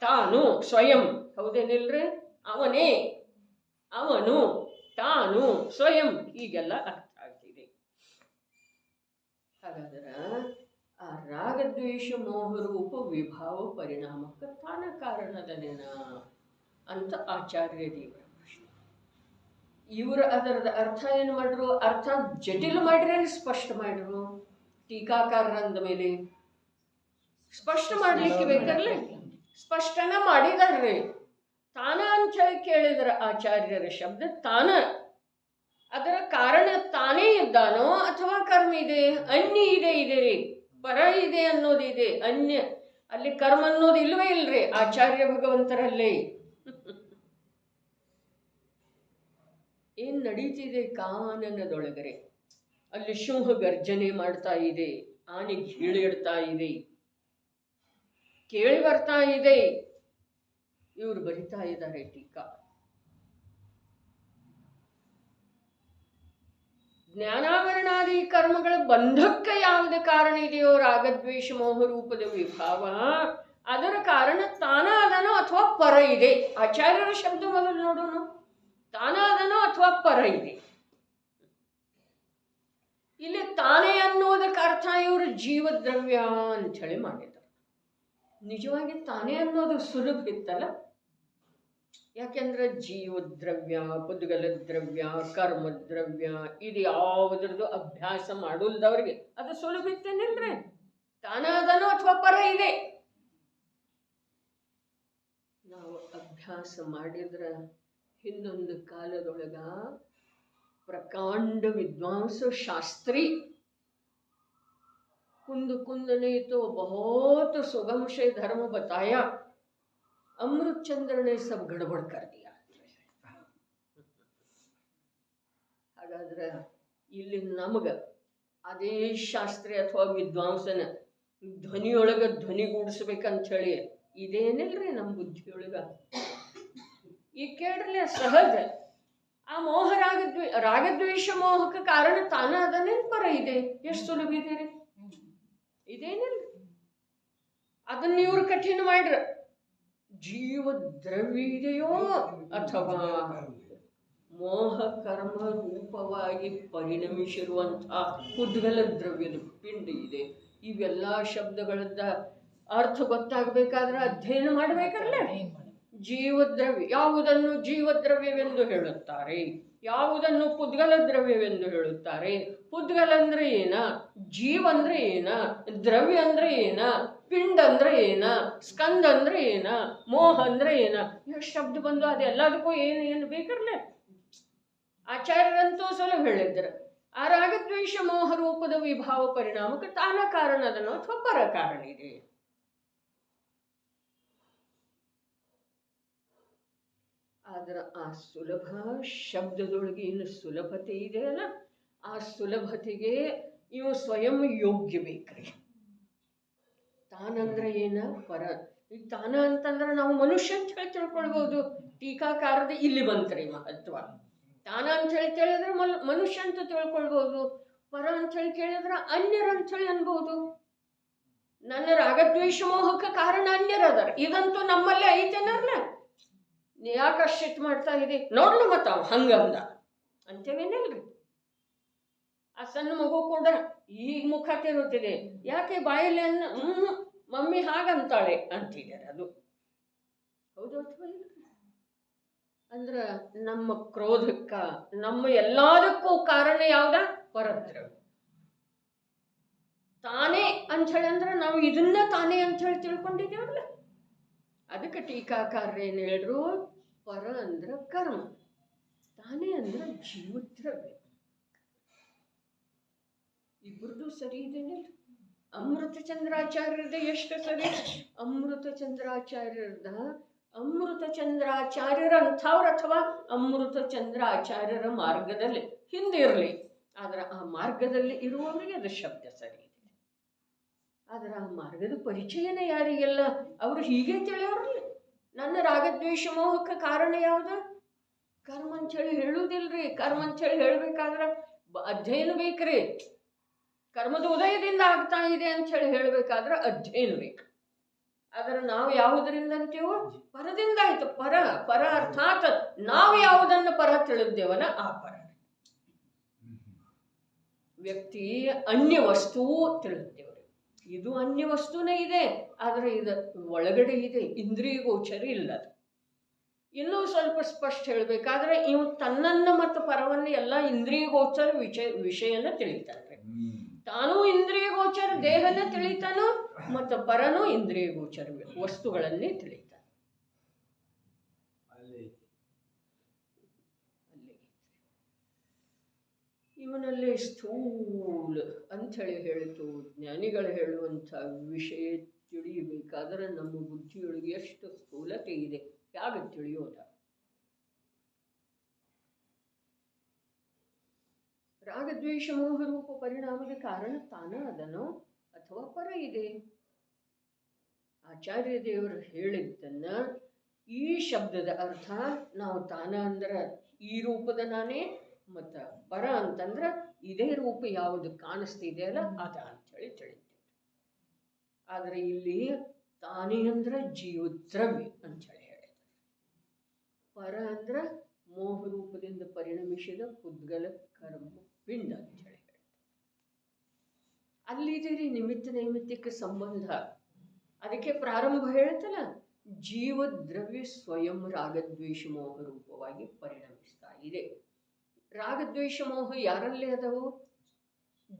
ತಾನು, ಸ್ವಯಂ. ಹೌದೇನಿಲ್ರಿ? ಅವನೇ, ಅವನು, ತಾನು, ಸ್ವಯಂ, ಹೀಗೆಲ್ಲ ಅರ್ಥ ಆಗ್ತಿದೆ. ಹಾಗಾದ್ರೆ ಆ ರಾಗದ್ವೇಷ ಮೋಹರೂಪ ವಿಭಾವ ಪರಿಣಾಮಕ್ಕೆ ತಾನ ಕಾರಣದನೇನ ಅಂತ ಆಚಾರ್ಯ ದೇವರ ಪ್ರಶ್ನೆ. ಇವರು ಅದರದ ಅರ್ಥ ಏನು ಮಾಡ್ರು? ಅರ್ಥ ಜಟಿಲ ಮಾಡ್ರೆ ಸ್ಪಷ್ಟ ಮಾಡ್ರು? ಟೀಕಾಕಾರಂದ ಮೇಲೆ ಸ್ಪಷ್ಟ ಮಾಡ್ಲಿಕ್ಕೆ ಬೇಕಲ್ಲ, ಸ್ಪಷ್ಟನ ಮಾಡಿದಾರ್ರಿ. ತಾನ ಅಂತೇಳಿ ಕೇಳಿದ್ರ ಆಚಾರ್ಯರ ಶಬ್ದ ತಾನ. ಅದರ ಕಾರಣ ತಾನೇ ಇದ್ದಾನೋ ಅಥವಾ ಕರ್ಮ ಇದೆ, ಅನ್ಯ ಇದೆ ರೀ, ಪರ ಇದೆ ಅನ್ನೋದಿದೆ, ಅನ್ಯ. ಅಲ್ಲಿ ಕರ್ಮ ಅನ್ನೋದು ಇಲ್ವೇ ಇಲ್ರಿ ಆಚಾರ್ಯ ಭಗವಂತರಲ್ಲಿ. ಏನ್ ನಡೀತಿದೆ ಕಾನನದೊಳಗರೆ? ಅಲ್ಲಿ ಸಿಂಹ ಗರ್ಜನೆ ಮಾಡ್ತಾ ಇದೆ, ಆನೆ ಗೀಳಿಡ್ತಾ ಇದೆ, ಕೇಳಿ ಬರ್ತಾ ಇದೆ. ಇವರು ಬರಿತಾ ಇದ್ದಾರೆ ಟೀಕಾ. ಜ್ಞಾನಾವರಣಾದಿ ಕರ್ಮಗಳ ಬಂಧಕ್ಕೆ ಯಾವುದೇ ಕಾರಣ ಇದೆಯೋ ರಾಗದ್ವೇಷ ಮೋಹ ರೂಪದ ವಿಭಾವ, ಅದರ ಕಾರಣ ತಾನಾದನೋ ಅಥವಾ ಪರ ಇದೆ. ಆಚಾರ್ಯರ ಶಬ್ದ ಮೊದಲು ನೋಡೋಣ. ತಾನಾದನೋ ಅಥವಾ ಪರ ಇದೆ. ಇಲ್ಲಿ ತಾನೇ ಅನ್ನೋದಕ್ಕೆ ಅರ್ಥ ಇವರು ಜೀವದ್ರವ್ಯ ಅಂತ ಹೇಳಿ ಮಾಡಿದ್ದಾರೆ. ನಿಜವಾಗಿ ತಾನೇ ಅನ್ನೋದು ಸುಲಭ ಇತ್ತಲ್ಲ. ಯಾಕೆಂದ್ರೆ ಜೀವದ್ರವ್ಯ, ಪುದ್ಗಲ ದ್ರವ್ಯ, ಕರ್ಮದ್ರವ್ಯ ಇದು ಯಾವುದ್ರದ್ದು ಅಭ್ಯಾಸ ಮಾಡುಲ್ದವ್ರಿಗೆ ಅದು ಸುಲಭ ಇತ್ತೇನಿಲ್ರಿ? ತಾನಾದನೋ ಅಥವಾ ಪರ ಇದೆ. ನಾವು ಅಭ್ಯಾಸ ಮಾಡಿದ್ರ ಹಿಂದೊಂದು ಕಾಲದೊಳಗ ಪ್ರಕಾಂಡ ವಿದ್ವಾಂಸ ಶಾಸ್ತ್ರಿ कुंद कुंद ने तो बहुत सुगम से धर्म बताया, अमृत चंद्र ने सब गड़बड़ कर दिया. ಹಾಗಾದ್ರೆ ಇಲ್ಲಿ ನಮಗ ಅದೇ ಶಾಸ್ತ್ರಿ ಅಥವಾ ವಿದ್ವಾಂಸನ ಧ್ವನಿಯೊಳಗ ಧ್ವನಿಗೂಡಿಸ್ಬೇಕಂತ ಹೇಳಿ ಇದೇನಿಲ್ರಿ ನಮ್ಮ ಬುದ್ಧಿಯೊಳಗ. ಈಗ ಕೇಳ್ರಲ್ಲ, ಸಹಜ ಆ ಮೋಹ ರಾಗದ್ವೇಷ ಮೋಹಕ್ಕೆ ಕಾರಣ ತಾನ ಅದನ್ನೇ ಪರ ಇದೆ. ಎಷ್ಟು ಸುಲಭ ಇದೆ ರೀ? ಇದೇನಿಲ್ಲ. ಅದನ್ನ ಇವ್ರು ಕಠಿಣ ಮಾಡ್ರ. ಜೀವ ದ್ರವ್ಯ ಇದೆಯೋ ಅಥವಾ ಮೋಹ ಕರ್ಮ ರೂಪವಾಗಿ ಪರಿಣಮಿಸಿರುವಂತಹ ಪುದ್ಗಲ ದ್ರವ್ಯದ ಪಿಂಡ ಇದೆ. ಇವೆಲ್ಲ ಶಬ್ದಗಳದ್ದ ಅರ್ಥ ಗೊತ್ತಾಗಬೇಕಾದ್ರೆ ಅಧ್ಯಯನ ಮಾಡಬೇಕಲ್ಲ. ಜೀವದ್ರವ್ಯ. ಯಾವುದನ್ನು ಜೀವದ್ರವ್ಯವೆಂದು ಹೇಳುತ್ತಾರೆ, ಯಾವುದನ್ನು ಪುದ್ಗಲ ದ್ರವ್ಯವೆಂದು ಹೇಳುತ್ತಾರೆ. ಪುದ್ಗಲ ಅಂದ್ರೆ ಏನ, ಜೀವ ಅಂದ್ರೆ ಏನ, ದ್ರವ್ಯ ಅಂದ್ರೆ ಏನ, ಪಿಂಡ ಅಂದ್ರೆ ಏನ, ಸ್ಕಂದ ಅಂದ್ರೆ ಏನ, ಮೋಹ ಅಂದ್ರೆ ಏನ, ಎಷ್ಟು ಶಬ್ದ ಬಂದು ಅದೆಲ್ಲದಕ್ಕೂ ಏನು ಬೇಕರ್ಲೆ. ಆಚಾರ್ಯರಂತೂ ಸುಲಭ ಹೇಳಿದ್ರು, ಆ ರಾಗದ್ವೇಷ ಮೋಹ ರೂಪದ ವಿಭಾವ ಪರಿಣಾಮಕ್ಕೆ ತಾನ ಕಾರಣದನೋ ಅಥವಾ ಪರ ಕಾರಣ ಇದೆ. ಆದ್ರೆ ಆ ಸುಲಭ ಶಬ್ದದೊಳಗೆ ಏನು ಸುಲಭತೆ ಇದೆಯಲ್ಲ, ಆ ಸುಲಭತೆಗೆ ಇವು ಸ್ವಯಂ ಯೋಗ್ಯ ಬೇಕ್ರಿ. ತಾನಂದ್ರೆ ಏನ, ಪರ. ಈಗ ತಾನ ಅಂತಂದ್ರೆ ನಾವು ಮನುಷ್ಯ ಅಂತ ಹೇಳಿ ತಿಳ್ಕೊಳ್ಬಹುದು. ಟೀಕಾಕಾರದ ಇಲ್ಲಿ ಬಂತ್ರಿ ಮಹತ್ವ. ತಾನ ಅಂತ ಹೇಳಿ ಕೇಳಿದ್ರೆ ಮನುಷ್ಯ ಅಂತ ತಿಳ್ಕೊಳ್ಬಹುದು. ಪರ ಅಂತ ಹೇಳಿ ಕೇಳಿದ್ರೆ ಅನ್ಯರ ಅಂತ ಹೇಳಿ ಅನ್ಬಹುದು. ನನ್ನ ರಾಗದ್ವೇಷ ಮೋಹಕ್ಕೆ ಕಾರಣ ಅನ್ಯರದಾರ, ಇದಂತೂ ನಮ್ಮಲ್ಲೇ ಐತೇನಲ್ಲ. ನೀ ಯಾಕೆ ಅಷ್ಟಿಟ್ ಮಾಡ್ತಾ ಇದೆ ನೋಡ್ಲು ಮತ್ತ ಅವ ಹಂಗಂದ ಅಂತೇವೇನಲ್ರಿ. ಆ ಸಣ್ಣ ಮಗು ಕೂಡ ಈಗ ಮುಖ ತಿರುತ್ತಿದೆ, ಯಾಕೆ ಬಾಯಲ್ಲಿ ಮಮ್ಮಿ ಹಾಗಂತಾಳೆ ಅಂತಿದ್ದಾರೆ. ಅದು ಹೌದು ಅಥವಾ ಇಲ್ಲ? ಅಂದ್ರ ನಮ್ಮ ಕ್ರೋಧಕ್ಕ, ನಮ್ಮ ಎಲ್ಲದಕ್ಕೂ ಕಾರಣ ಯಾವ್ದ? ಪರದ್ರವ್ಯ. ತಾನೇ ಅಂಥೇಳಿ ಅಂದ್ರೆ ನಾವು ಇದನ್ನ ತಾನೇ ಅಂಥೇಳಿ ತಿಳ್ಕೊಂಡಿದ್ದೇವಲ್ಲ. ಅದಕ್ಕೆ ಟೀಕಾಕಾರ್ಯ ಏನು ಹೇಳ್ರು, ಪರ ಅಂದ್ರ ಕರ್ಮ, ತಾನೇ ಅಂದ್ರ ಜೀವದ್ರವ್ಯ. ಇಬ್ಬರದು ಸರಿ ಇದೆಯಲ್ಲ. ಅಮೃತ ಚಂದ್ರಾಚಾರ್ಯರದ ಎಷ್ಟು ಸರಿ. ಅಮೃತ ಚಂದ್ರಾಚಾರ್ಯರಂಥವ್ರ ಅಥವಾ ಅಮೃತ ಚಂದ್ರಾಚಾರ್ಯರ ಮಾರ್ಗದಲ್ಲಿ ಹಿಂದಿರಲಿ, ಆದ್ರೆ ಆ ಮಾರ್ಗದಲ್ಲಿ ಇರುವವರಿಗೆ ಅದು ಶಬ್ದ ಸರಿ ಇದೆ. ಆದ್ರೆ ಆ ಮಾರ್ಗದ ಪರಿಚಯನೇ ಯಾರಿಗೆಲ್ಲ, ಅವರು ಹೀಗೆ ತಿಳಿಯೋರ್ಲಿ. ನನ್ನ ರಾಗದ್ವೇಷ ಮೋಹಕ್ಕೆ ಕಾರಣ ಯಾವ್ದು? ಕರ್ಮ ಅಂಥೇಳಿ ಹೇಳುವುದಿಲ್ರಿ. ಕರ್ಮ ಅಂಥೇಳಿ ಹೇಳ್ಬೇಕಾದ್ರೆ ಅಧ್ಯಯನ ಬೇಕ್ರಿ. ಕರ್ಮದ ಉದಯದಿಂದ ಆಗ್ತಾ ಇದೆ ಅಂತ ಹೇಳಿ ಹೇಳ್ಬೇಕಾದ್ರೆ ಅಧ್ಯಯನ ಬೇಕು. ಆದ್ರೆ ನಾವು ಯಾವುದರಿಂದ ಅಂತೀವೋ, ಪರದಿಂದ ಆಯ್ತು. ಪರ ಅರ್ಥಾತ್ ನಾವು ಯಾವುದನ್ನು ಪರ ತಿಳಿದ್ದೇವಲ್ಲ ಆ ಪರ. ವ್ಯಕ್ತಿ ಅನ್ಯ ವಸ್ತು ತಿಳಿದ್ದೇವ್ರಿ, ಇದು ಅನ್ಯ ವಸ್ತುನೇ ಇದೆ, ಆದ್ರೆ ಇದು ಒಳಗಡೆ ಇದೆ, ಇಂದ್ರಿಯ ಗೋಚರ ಇಲ್ಲ. ಇನ್ನೂ ಸ್ವಲ್ಪ ಸ್ಪಷ್ಟ ಹೇಳ್ಬೇಕಾದ್ರೆ ಇವು ತನ್ನನ್ನ ಮತ್ತು ಪರವನ್ನು ಎಲ್ಲ ಇಂದ್ರಿಯ ಗೋಚರ ವಿಷಯನ ತಿಳಿತಾನೆ. ತಾನೂ ಇಂದ್ರಿಯ ಗೋಚರ ದೇಹನ ತಿಳಿತಾನೋ, ಮತ್ತು ಪರನೂ ಇಂದ್ರಿಯ ಗೋಚರ ವಸ್ತುಗಳನ್ನೇ ತಿಳಿತಾನೆ. ಇವನಲ್ಲಿ ಸ್ಥೂಲ ಅಂಥೇಳಿ ಹೇಳಿತು. ಜ್ಞಾನಿಗಳು ಹೇಳುವಂಥ ವಿಷಯ ತಿಳಿಯಬೇಕಾದ್ರೆ ನಮ್ಮ ಬುದ್ಧಿಯೊಳಗೆ ಎಷ್ಟು ಸ್ಥೂಲತೆ ಇದೆ ಯಾಕೆ ತಿಳಿಯೋದ. ರಾಗದ್ವೇಷ ಮೋಹ ರೂಪ ಪರಿಣಾಮದ ಕಾರಣ ತಾನ ಅದನೋ ಅಥವಾ ಪರ ಇದೆ. ಆಚಾರ್ಯ ದೇವರು ಹೇಳಿದ್ದನ್ನ ಈ ಶಬ್ದದ ಅರ್ಥ ನಾವು ತಾನ ಅಂದ್ರ ಈ ರೂಪದ ನಾನೇ, ಮತ್ತ ಪರ ಅಂತಂದ್ರ ಇದೇ ರೂಪ ಯಾವುದು ಕಾಣಿಸ್ತಿದೆಯಲ್ಲ ಅದ ಅಂತೇಳಿ ತಿಳಿತೇವೆ. ಆದ್ರೆ ಇಲ್ಲಿ ತಾನೇ ಅಂದ್ರ ಜೀವದ್ರವ್ಯ ಅಂತೇಳಿ ಹೇಳಿದ್ದಾರೆ. ಪರ ಅಂದ್ರ ಮೋಹ ರೂಪದಿಂದ ಪರಿಣಮಿಸಿದ ಪುದ್ಗಲ ಕರ್ಮ ಪಿಂಡ ಅಂತ ಹೇಳಿ ಹೇಳ್ತಾರೆ. ಅಲ್ಲಿದ್ದೀರಿ ನಿಮಿತ್ತ ನೈಮಿತ್ತಿಕ ಸಂಬಂಧ. ಅದಕ್ಕೆ ಪ್ರಾರಂಭ ಹೇಳ್ತಲ್ಲ, ಜೀವದ್ರವ್ಯ ಸ್ವಯಂ ರಾಗದ್ವೇಷ ಮೋಹ ರೂಪವಾಗಿ ಪರಿಣಮಿಸ್ತಾ ಇದೆ. ರಾಗದ್ವೇಷ ಮೋಹ ಯಾರಲ್ಲೇ ಅದಾವು?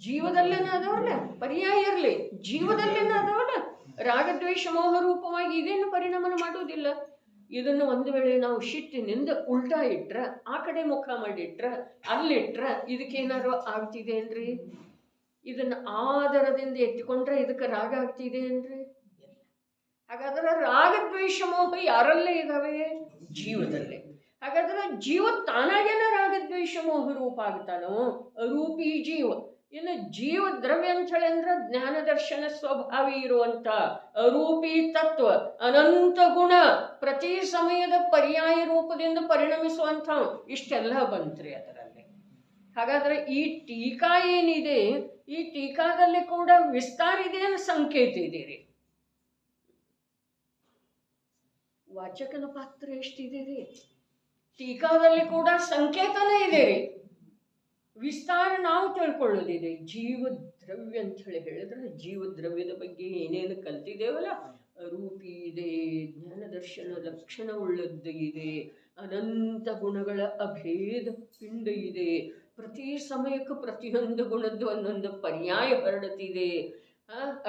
ಜೀವದಲ್ಲೇನ ಅದಾವಲ್ಲ. ಪರ್ಯಾಯ ಇರಲಿ, ಜೀವದಲ್ಲೇನ ಅದಾವಲ್ಲ. ರಾಗದ್ವೇಷ ಮೋಹ ರೂಪವಾಗಿ ಇದೇನು ಪರಿಣಾಮ ಮಾಡುವುದಿಲ್ಲ. ಇದನ್ನು ಒಂದು ವೇಳೆ ನಾವು ಶಿಟ್ಟಿನಿಂದ ಉಲ್ಟಾ ಇಟ್ರ, ಆ ಕಡೆ ಮುಖ ಮಾಡಿಟ್ರ, ಅಲ್ಲಿಟ್ರ ಇದಕ್ಕೇನಾದ್ರು ಆಗ್ತಿದೆ ಏನ್ರಿ? ಇದನ್ನ ಆದರದಿಂದ ಎತ್ತಿಕೊಂಡ್ರೆ ಇದಕ್ಕೆ ರಾಗ ಆಗ್ತಿದೆ ಏನ್ರಿ? ಹಾಗಾದ್ರೆ ರಾಗದ್ವೇಷ ಮೋಹ ಯಾರಲ್ಲೇ ಇದಾವೆ? ಜೀವದಲ್ಲೇ. ಹಾಗಾದ್ರೆ ಜೀವ ತಾನಾಗೇನ ರಾಗದ್ವೇಷ ಮೋಹ ರೂಪ ಆಗ್ತಾನೋ? ರೂಪಿ ಜೀವ. ಇನ್ನು ಜೀವ ದ್ರವ್ಯ ಅಂತ ಹೇಳಿ ಅಂದ್ರೆ ಜ್ಞಾನ ದರ್ಶನ ಸ್ವಭಾವಿ ಇರುವಂತ ಅರೂಪಿ ತತ್ವ, ಅನಂತ ಗುಣ, ಪ್ರತಿ ಸಮಯದ ಪರ್ಯಾಯ ರೂಪದಿಂದ ಪರಿಣಮಿಸುವಂಥ ಇಷ್ಟೆಲ್ಲ ಬಂತ್ರಿ ಅದರಲ್ಲಿ. ಹಾಗಾದ್ರೆ ಈ ಟೀಕಾ ಏನಿದೆ, ಈ ಟೀಕಾದಲ್ಲಿ ಕೂಡ ವಿಸ್ತಾರ ಇದೆ ಅನ್ನೋ ಸಂಕೇತ ಇದೆ ರೀ. ವಾಚಕನ ಪಾತ್ರ ಎಷ್ಟಿದೆ ರೀ? ಟೀಕಾದಲ್ಲಿ ಕೂಡ ಸಂಕೇತನೇ ಇದೆ ರೀ, ವಿಸ್ತಾರ ನಾವು ತಿಳ್ಕೊಳ್ಳೋದಿದೆ. ಜೀವದ್ರವ್ಯ ಅಂತ ಹೇಳಿ ಹೇಳಿದ್ರೆ ಜೀವದ್ರವ್ಯದ ಬಗ್ಗೆ ಏನೇನು ಕಲ್ತಿದ್ದೇವಲ್ಲ ರೂಪಿ ಇದೆ, ಜ್ಞಾನದರ್ಶನ ಲಕ್ಷಣವುಳ್ಳದ್ದು ಇದೆ, ಅನಂತ ಗುಣಗಳ ಅಭೇದ ಪಿಂಡ ಇದೆ, ಪ್ರತಿ ಸಮಯಕ್ಕೂ ಪ್ರತಿಯೊಂದು ಗುಣದ್ದು ಒಂದೊಂದು ಪರ್ಯಾಯ ಹರಡುತ್ತಿದೆ,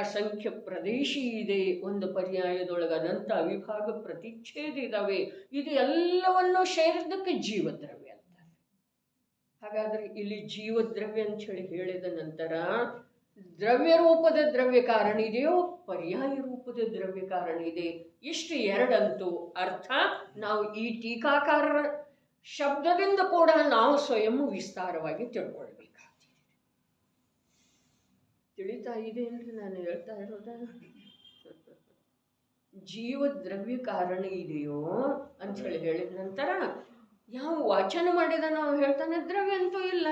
ಅಸಂಖ್ಯ ಪ್ರದೇಶಿ ಇದೆ, ಒಂದು ಪರ್ಯಾಯದೊಳಗೆ ಅನಂತ ಅವಿಭಾಗ ಪ್ರತಿಚ್ಛೇದ ಇದ್ದಾವೆ. ಇದು ಎಲ್ಲವನ್ನೂ ಸೇರಿದ್ದಕ್ಕೆ ಜೀವದ್ರವ್ಯ ಅಂತಾರೆ. ಹಾಗಾದರೆ ಇಲ್ಲಿ ಜೀವದ್ರವ್ಯ ಅಂತ ಹೇಳಿ ಹೇಳಿದ ನಂತರ ದ್ರವ್ಯ ರೂಪದ ದ್ರವ್ಯ ಕಾರಣ ಇದೆಯೋ ಪರ್ಯಾಯ ರೂಪದ ದ್ರವ್ಯ ಕಾರಣ ಇದೆ, ಇಷ್ಟು ಎರಡಂತೂ ಅರ್ಥ ನಾವು ಈ ಟೀಕಾಕಾರರ ಶಬ್ದದಿಂದ ಕೂಡ ನಾವು ಸ್ವಯಂ ವಿಸ್ತಾರವಾಗಿ ತಿಳ್ಕೊಳ್ಬೇಕಾಗ್ತದೆ. ತಿಳಿತಾ ಇದೆ ಅಂದ್ರೆ ನಾನು ಹೇಳ್ತಾ ಇರೋದ ಜೀವದ್ರವ್ಯ ಕಾರಣ ಇದೆಯೋ ಅಂತ ಹೇಳಿ ಹೇಳಿದ ನಂತರ ಯಾವ ವಾಚನ ಮಾಡಿದ ನಾವು ಹೇಳ್ತಾನೆ ದ್ರವ್ಯ ಅಂತೂ ಇಲ್ಲ,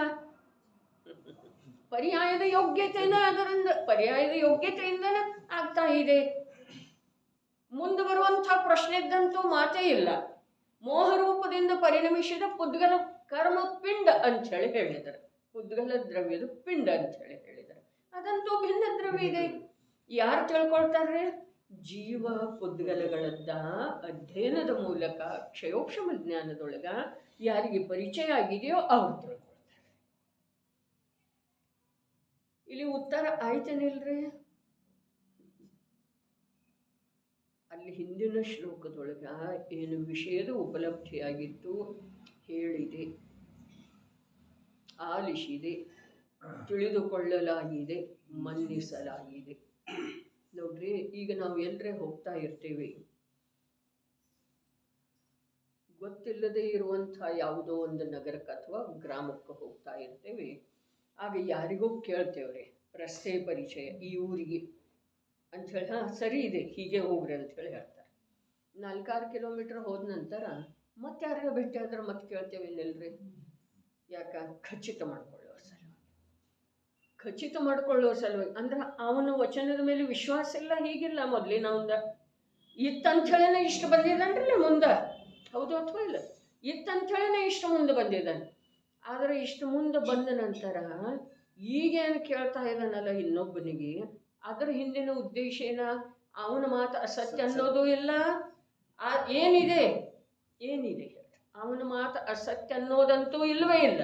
ಪರ್ಯಾಯದ ಯೋಗ್ಯತೆನ ಅದರಿಂದ ಪರ್ಯಾಯದ ಯೋಗ್ಯತೆಯಿಂದನೇ ಆಗ್ತಾ ಇದೆ. ಮುಂದೆ ಬರುವಂಥ ಪ್ರಶ್ನೆದ್ದಂತೂ ಮಾತೇ ಇಲ್ಲ. ಮೋಹರೂಪದಿಂದ ಪರಿಣಮಿಸಿದ ಪುದ್ಗಲ ಕರ್ಮ ಪಿಂಡ ಅಂತ ಹೇಳಿ ಹೇಳಿದ್ದಾರೆ, ಪುದ್ಗಲ ದ್ರವ್ಯದ ಪಿಂಡ ಅಂತ ಹೇಳಿ ಹೇಳಿದ್ದಾರೆ. ಅದಂತೂ ಭಿನ್ನ ದ್ರವ್ಯ ಇದೆ. ಯಾರು ತಿಳ್ಕೊಳ್ತಾರೆ? ಜೀವ ಪುದ್ಗಲಗಳದ್ದ ಅಧ್ಯಯನದ ಮೂಲಕ ಕ್ಷಯೋಕ್ಷಮ ಜ್ಞಾನದೊಳಗ ಯಾರಿಗೆ ಪರಿಚಯ ಆಗಿದೆಯೋ ಅವ್ರು ತಿಳ್ಕೊಳ್ತಾರೆ. ಇಲ್ಲಿ ಉತ್ತರ ಆಯ್ತೇನಿಲ್ರಿ? ಅಲ್ಲಿ ಹಿಂದಿನ ಶ್ಲೋಕದೊಳಗ ಏನು ವಿಷಯದ ಉಪಲಬ್ಧಿಯಾಗಿತ್ತು ಹೇಳಿದೆ, ಆಲಿಸಿದೆ, ತಿಳಿದುಕೊಳ್ಳಲಾಗಿದೆ, ಮನ್ನಿಸಲಾಗಿದೆ. ನೋಡ್ರಿ, ಈಗ ನಾವು ಎಲ್ಲರೇ ಹೋಗ್ತಾ ಇರ್ತೇವೆ, ಗೊತ್ತಿಲ್ಲದೆ ಇರುವಂಥ ಯಾವುದೋ ಒಂದು ನಗರಕ್ಕೆ ಅಥವಾ ಗ್ರಾಮಕ್ಕೆ ಹೋಗ್ತಾ ಇರ್ತೇವೆ. ಆಗ ಯಾರಿಗೂ ಕೇಳ್ತೇವ್ರಿ ರಸ್ತೆ ಪರಿಚಯ, ಈ ಊರಿಗೆ ಅಂಥೇಳಿ, ಸರಿ ಇದೆ ಹೀಗೆ ಹೋಗ್ರಿ ಅಂಥೇಳಿ ಹೇಳ್ತಾರೆ. 4-6 ಕಿಲೋಮೀಟ್ರ್ ಹೋದ ನಂತರ ಮತ್ತೆ ಯಾರಿಗೂ ಭೇಟಿ ಆದ್ರೆ ಮತ್ತೆ ಕೇಳ್ತೇವೆ ಇನ್ನೆಲ್ರಿ, ಯಾಕ? ಖಚಿತ ಮಾಡ್ಕೊಳ್ಳೋ ಸಲುವಾಗಿ, ಖಚಿತ ಮಾಡ್ಕೊಳ್ಳೋ ಸಲುವಾಗಿ. ಅಂದ್ರೆ ಅವನ ವಚನದ ಮೇಲೆ ವಿಶ್ವಾಸ ಇಲ್ಲ, ಹೀಗಿಲ್ಲ. ಮೊದಲಿನ ಒಂದ ಇತ್ತಂಥೇಳಿನೇ ಇಷ್ಟು ಬಂದಿದ್ದಾನ್ರಲ್ಲ ಮುಂದೆ, ಹೌದು ಅಥವಾ ಇಲ್ಲ? ಇತ್ತಂಥೇಳಿನೇ ಇಷ್ಟು ಮುಂದೆ ಬಂದಿದ್ದಾನೆ. ಆದರೆ ಇಷ್ಟು ಮುಂದೆ ಬಂದ ನಂತರ ಈಗೇನು ಕೇಳ್ತಾ ಇದ್ದಾನಲ್ಲ ಇನ್ನೊಬ್ಬನಿಗೆ, ಅದರ ಹಿಂದಿನ ಉದ್ದೇಶ ಏನ? ಅವನ ಮಾತು ಅಸತ್ಯ ಅನ್ನೋದು ಇಲ್ಲ. ಏನಿದೆ ಅವನ ಮಾತು ಅಸತ್ಯ ಅನ್ನೋದಂತೂ ಇಲ್ಲವೇ ಇಲ್ಲ.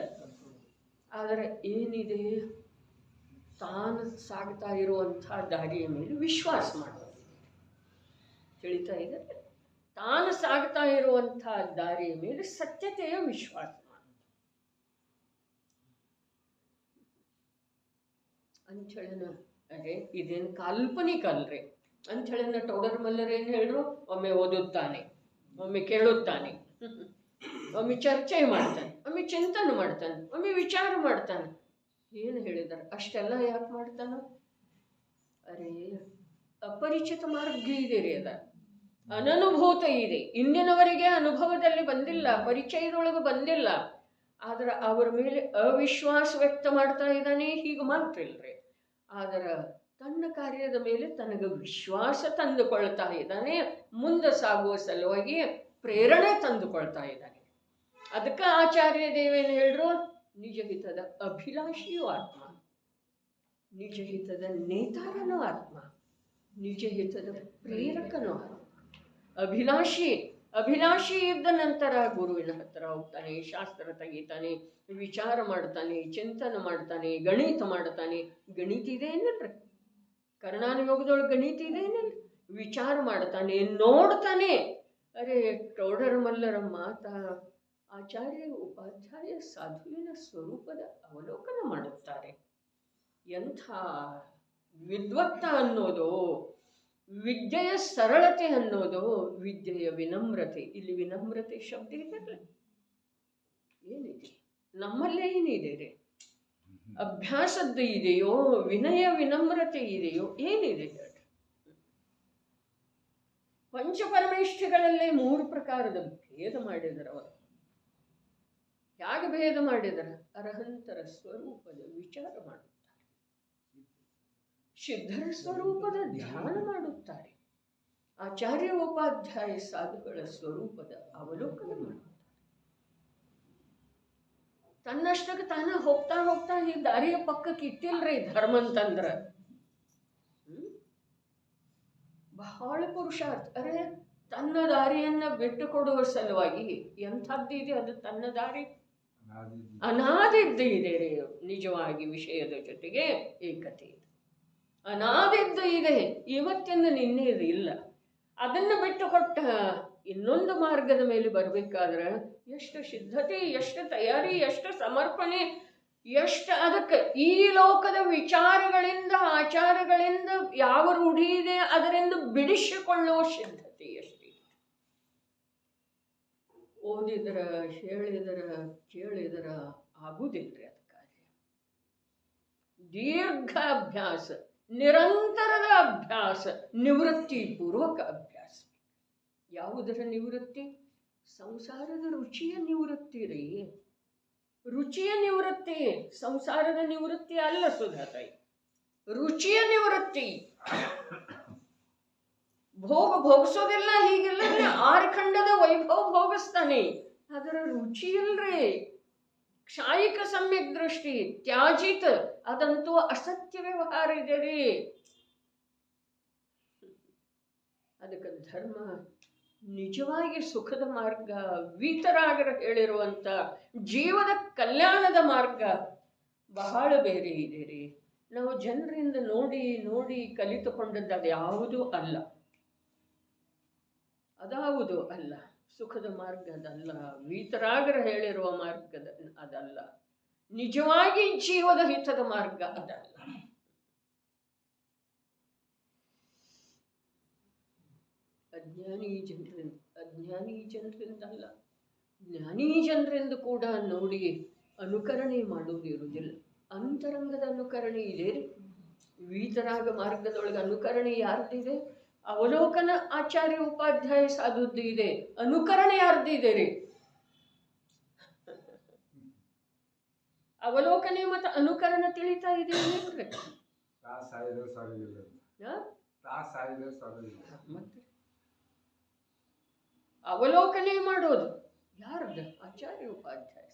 ಆದರೆ ಏನಿದೆ? ತಾನು ಸಾಗ್ತಾ ಇರುವಂಥ ದಾರಿಯ ಮೇಲೆ ವಿಶ್ವಾಸ ಮಾಡೋದು. ತಿಳಿತಾ ಇದೆ? ತಾನು ಸಾಗ್ತಾ ಇರುವಂಥ ದಾರಿಯ ಮೇಲೆ ಸತ್ಯತೆಯ ವಿಶ್ವಾಸ ಅಂಥೇಳಿನ. ಅರೆ ಇದೇನು ಕಾಲ್ಪನಿಕ ಅಲ್ರಿ ಅಂಥೇಳಿನ ಟೌಡರ್ ಮಲ್ಲರ್ ಏನು ಹೇಳಿದ್ರು, ಒಮ್ಮೆ ಓದುತ್ತಾನೆ, ಒಮ್ಮೆ ಕೇಳುತ್ತಾನೆ, ಒಮ್ಮೆ ಚರ್ಚೆ ಮಾಡ್ತಾನೆ, ಒಮ್ಮೆ ಚಿಂತನೆ ಮಾಡ್ತಾನೆ, ಒಮ್ಮೆ ವಿಚಾರ ಮಾಡ್ತಾನೆ. ಏನು ಹೇಳಿದ್ದಾರೆ? ಅಷ್ಟೆಲ್ಲ ಯಾಕೆ ಮಾಡ್ತಾನೆ? ಅರೆ ಅಪರಿಚಿತ ಮಾರ್ಗ ಇದೆ ರೀ, ಅದ ಅನನುಭೂತ ಇದೆ, ಇಂದಿನವರೆಗೆ ಅನುಭವದಲ್ಲಿ ಬಂದಿಲ್ಲ, ಪರಿಚಯದೊಳಗೆ ಬಂದಿಲ್ಲ. ಆದ್ರೆ ಅವರ ಮೇಲೆ ಅವಿಶ್ವಾಸ ವ್ಯಕ್ತ ಮಾಡ್ತಾ ಇದ್ದಾನೆ, ಹೀಗೆ ಮಾತ್ರ ಇಲ್ರಿ. ಆದರೆ ತನ್ನ ಕಾರ್ಯದ ಮೇಲೆ ತನಗೆ ವಿಶ್ವಾಸ ತಂದುಕೊಳ್ತಾ ಇದ್ದಾನೆ, ಮುಂದೆ ಸಾಗುವ ಸಲುವಾಗಿ ಪ್ರೇರಣೆ ತಂದುಕೊಳ್ತಾ ಇದ್ದಾನೆ. ಅದಕ್ಕೆ ಆಚಾರ್ಯ ದೇವೇನು ಹೇಳಿದ್ರು, ನಿಜಹಿತದ ಅಭಿಲಾಷಿಯೂ ಆತ್ಮ, ನಿಜಹಿತದ ನೇತಾರನೂ ಆತ್ಮ, ನಿಜಹಿತದ ಪ್ರೇರಕನೂ ಆತ್ಮ. ಅಭಿಲಾಷಿ ಇದ್ದ ನಂತರ ಗುರುವಿನ ಹತ್ರ ಹೋಗ್ತಾನೆ, ಶಾಸ್ತ್ರ ತೆಗಿತಾನೆ, ವಿಚಾರ ಮಾಡ್ತಾನೆ, ಚಿಂತನೆ ಮಾಡ್ತಾನೆ, ಗಣಿತ ಮಾಡ್ತಾನೆ. ಗಣಿತ ಇದೆ ಏನಲ್ರಿ? ಕರ್ಣಾನುಯೋಗದೊಳಗೆ ಗಣಿತ ಇದೆ ಏನಲ್ಲ? ವಿಚಾರ ಮಾಡ್ತಾನೆ, ನೋಡ್ತಾನೆ. ಅರೆ ಟೌಡರ್ ಮಲ್ಲರ ಮಾತ ಆಚಾರ್ಯ ಉಪಾಧ್ಯಾಯ ಸಾಧುವಿನ ಸ್ವರೂಪದ ಅವಲೋಕನ ಮಾಡುತ್ತಾರೆ. ಎಂಥ ವಿದ್ವತ್ತ ಅನ್ನೋದು, ವಿದ್ಯೆಯ ಸರಳತೆ ಅನ್ನೋದು, ವಿದ್ಯೆಯ ವಿನಮ್ರತೆ. ಇಲ್ಲಿ ವಿನಮ್ರತೆ ಶಬ್ದ ಇದೆ, ಏನಿದೆ ನಮ್ಮಲ್ಲೇ ಏನಿದೆ ರೀ? ಅಭ್ಯಾಸದ್ದು ಇದೆಯೋ, ವಿನಯ ವಿನಮ್ರತೆ ಇದೆಯೋ, ಏನಿದೆ ಹೇಳಿ? ಪಂಚಪರಮೇಷ್ಠಿಗಳಲ್ಲೇ 3 ಪ್ರಕಾರದ ಭೇದ ಮಾಡಿದರು ಅವರು. ಹೇಗೆ ಭೇದ ಮಾಡಿದರ? ಅರಹಂತರ ಸ್ವರೂಪದ ವಿಚಾರ ಮಾಡುತ್ತಾರೆ, ಸಿದ್ಧರ ಸ್ವರೂಪದ ಧ್ಯಾನ ಮಾಡುತ್ತಾರೆ, ಆಚಾರ್ಯ ಉಪಾಧ್ಯಾಯ ಸಾಧುಗಳ ಸ್ವರೂಪದ ಅವಲೋಕನ ಮಾಡುತ್ತಾರೆ. ತನ್ನಷ್ಟಕ್ಕೆ ತಾನ ಹೋಗ್ತಾ ಹೋಗ್ತಾ ಈ ದಾರಿಯ ಪಕ್ಕಕ್ಕೆ ಇಟ್ಟಿಲ್ರಿ ಧರ್ಮ ಅಂತಂದ್ರ. ಬಹಳ ಪುರುಷಾರ್ಥ. ಅರೆ, ತನ್ನ ದಾರಿಯನ್ನು ಬಿಟ್ಟುಕೊಡುವ ಸಲುವಾಗಿ ಎಂಥದ್ದಿದೆ ಅದು, ತನ್ನ ದಾರಿ ಅನಾದಿದ್ದು ಇದೆ ರೀ. ನಿಜವಾಗಿ ವಿಷಯದ ಜೊತೆಗೆ ಏಕತೆ ಇದೆ, ಅನಾದಿದ್ದು ಇದೆ, ಇವತ್ತಿಂದ ನಿನ್ನೆದು ಇಲ್ಲ. ಅದನ್ನು ಬಿಟ್ಟು ಕೊಟ್ಟ ಇನ್ನೊಂದು ಮಾರ್ಗದ ಮೇಲೆ ಬರಬೇಕಾದ್ರೆ ಎಷ್ಟು ಸಿದ್ಧತೆ, ಎಷ್ಟು ತಯಾರಿ, ಎಷ್ಟು ಸಮರ್ಪಣೆ, ಎಷ್ಟು ಅದಕ್ಕೆ ಈ ಲೋಕದ ವಿಚಾರಗಳಿಂದ ಆಚಾರಗಳಿಂದ ಯಾವ ರೂಢಿ ಇದೆ ಅದರಿಂದ ಬಿಡಿಸಿಕೊಳ್ಳುವ ಸಿದ್ಧತೆ ಎಷ್ಟಿದೆ. ಓದಿದ್ರ, ಹೇಳಿದರ, ಕೇಳಿದರ ಆಗುವುದಿಲ್ಲರಿ ಅದು ಕಾರ್ಯ. ದೀರ್ಘ ಅಭ್ಯಾಸ, ನಿರಂತರದ ಅಭ್ಯಾಸ, ನಿವೃತ್ತಿ ಪೂರ್ವಕ ಅಭ್ಯಾಸ. ಯಾವುದರ ನಿವೃತ್ತಿ? ಸಂಸಾರದ ರುಚಿಯ ನಿವೃತ್ತಿ ರೀ. ರುಚಿಯ ನಿವೃತ್ತಿ, ಸಂಸಾರದ ನಿವೃತ್ತಿ ಅಲ್ಲ ಸುಧಾತಾಯಿ, ರುಚಿಯ ನಿವೃತ್ತಿ. ಭೋಗಿಸೋದಿಲ್ಲ, ಹೀಗಿಲ್ಲ, ಆರ್ಖಂಡದ ವೈಭವ ಭೋಗಿಸ್ತಾನೆ, ಅದರ ರುಚಿ ಇಲ್ರಿ. ಕ್ಷಾಯಿಕ ಸಮ್ಯಕ್ ದೃಷ್ಟಿ ತ್ಯಾಜಿತ, ಅದಂತೂ ಅಸತ್ಯ ವ್ಯವಹಾರ ಇದೆ ರೀ. ಅದಕ್ಕೆ ಧರ್ಮ ನಿಜವಾಗಿ ಸುಖದ ಮಾರ್ಗ, ವೀತರಾಗರ ಹೇಳಿರುವಂಥ ಜೀವದ ಕಲ್ಯಾಣದ ಮಾರ್ಗ ಬಹಳ ಬೇರೆ ಇದೆ ರೀ. ನಾವು ಜನರಿಂದ ನೋಡಿ ನೋಡಿ ಕಲಿತುಕೊಂಡದ್ದು ಅದು ಯಾವುದೂ ಅಲ್ಲ, ಅದಾವುದು ಅಲ್ಲ. ಸುಖದ ಮಾರ್ಗ ಅದಲ್ಲ, ವೀತರಾಗರ ಹೇಳಿರುವ ಮಾರ್ಗದ ಅದಲ್ಲ, ನಿಜವಾಗಿ ಜೀವದ ಹಿತದ ಮಾರ್ಗ ಅದಲ್ಲ. ಅಜ್ಞಾನಿ ಜನರಿಂದಲ್ಲ, ಜ್ಞಾನಿ ಜನರಿಂದ ಕೂಡ ನೋಡಿ ಅನುಕರಣೆ ಮಾಡುವುದಿರುವುದಿಲ್ಲ. ಅಂತರಂಗದ ಅನುಕರಣೆ ಇದೆ ರೀ. ವೀತರಾಗ ಮಾರ್ಗದೊಳಗೆ ಅನುಕರಣೆ ಯಾರ್ದಿದೆ? ಅವಲೋಕನ ಆಚಾರ್ಯ ಉಪಾಧ್ಯಾಯ ಸಾಧುದ್ದು ಇದೆ, ಅನುಕರಣೆ ಯಾರ್ದಿದೆ ರೀ? ಅವಲೋಕನೆ ಮತ್ತು ಅನುಕರಣ ತಿಳಿತಾ ಇದೆ ಏನ್ರಿ? ಮತ್ತೆ ಅವಲೋಕನೆ ಮಾಡೋದು ಯಾರ್ದು? ಆಚಾರ್ಯ ಉಪಾಧ್ಯಾಯ.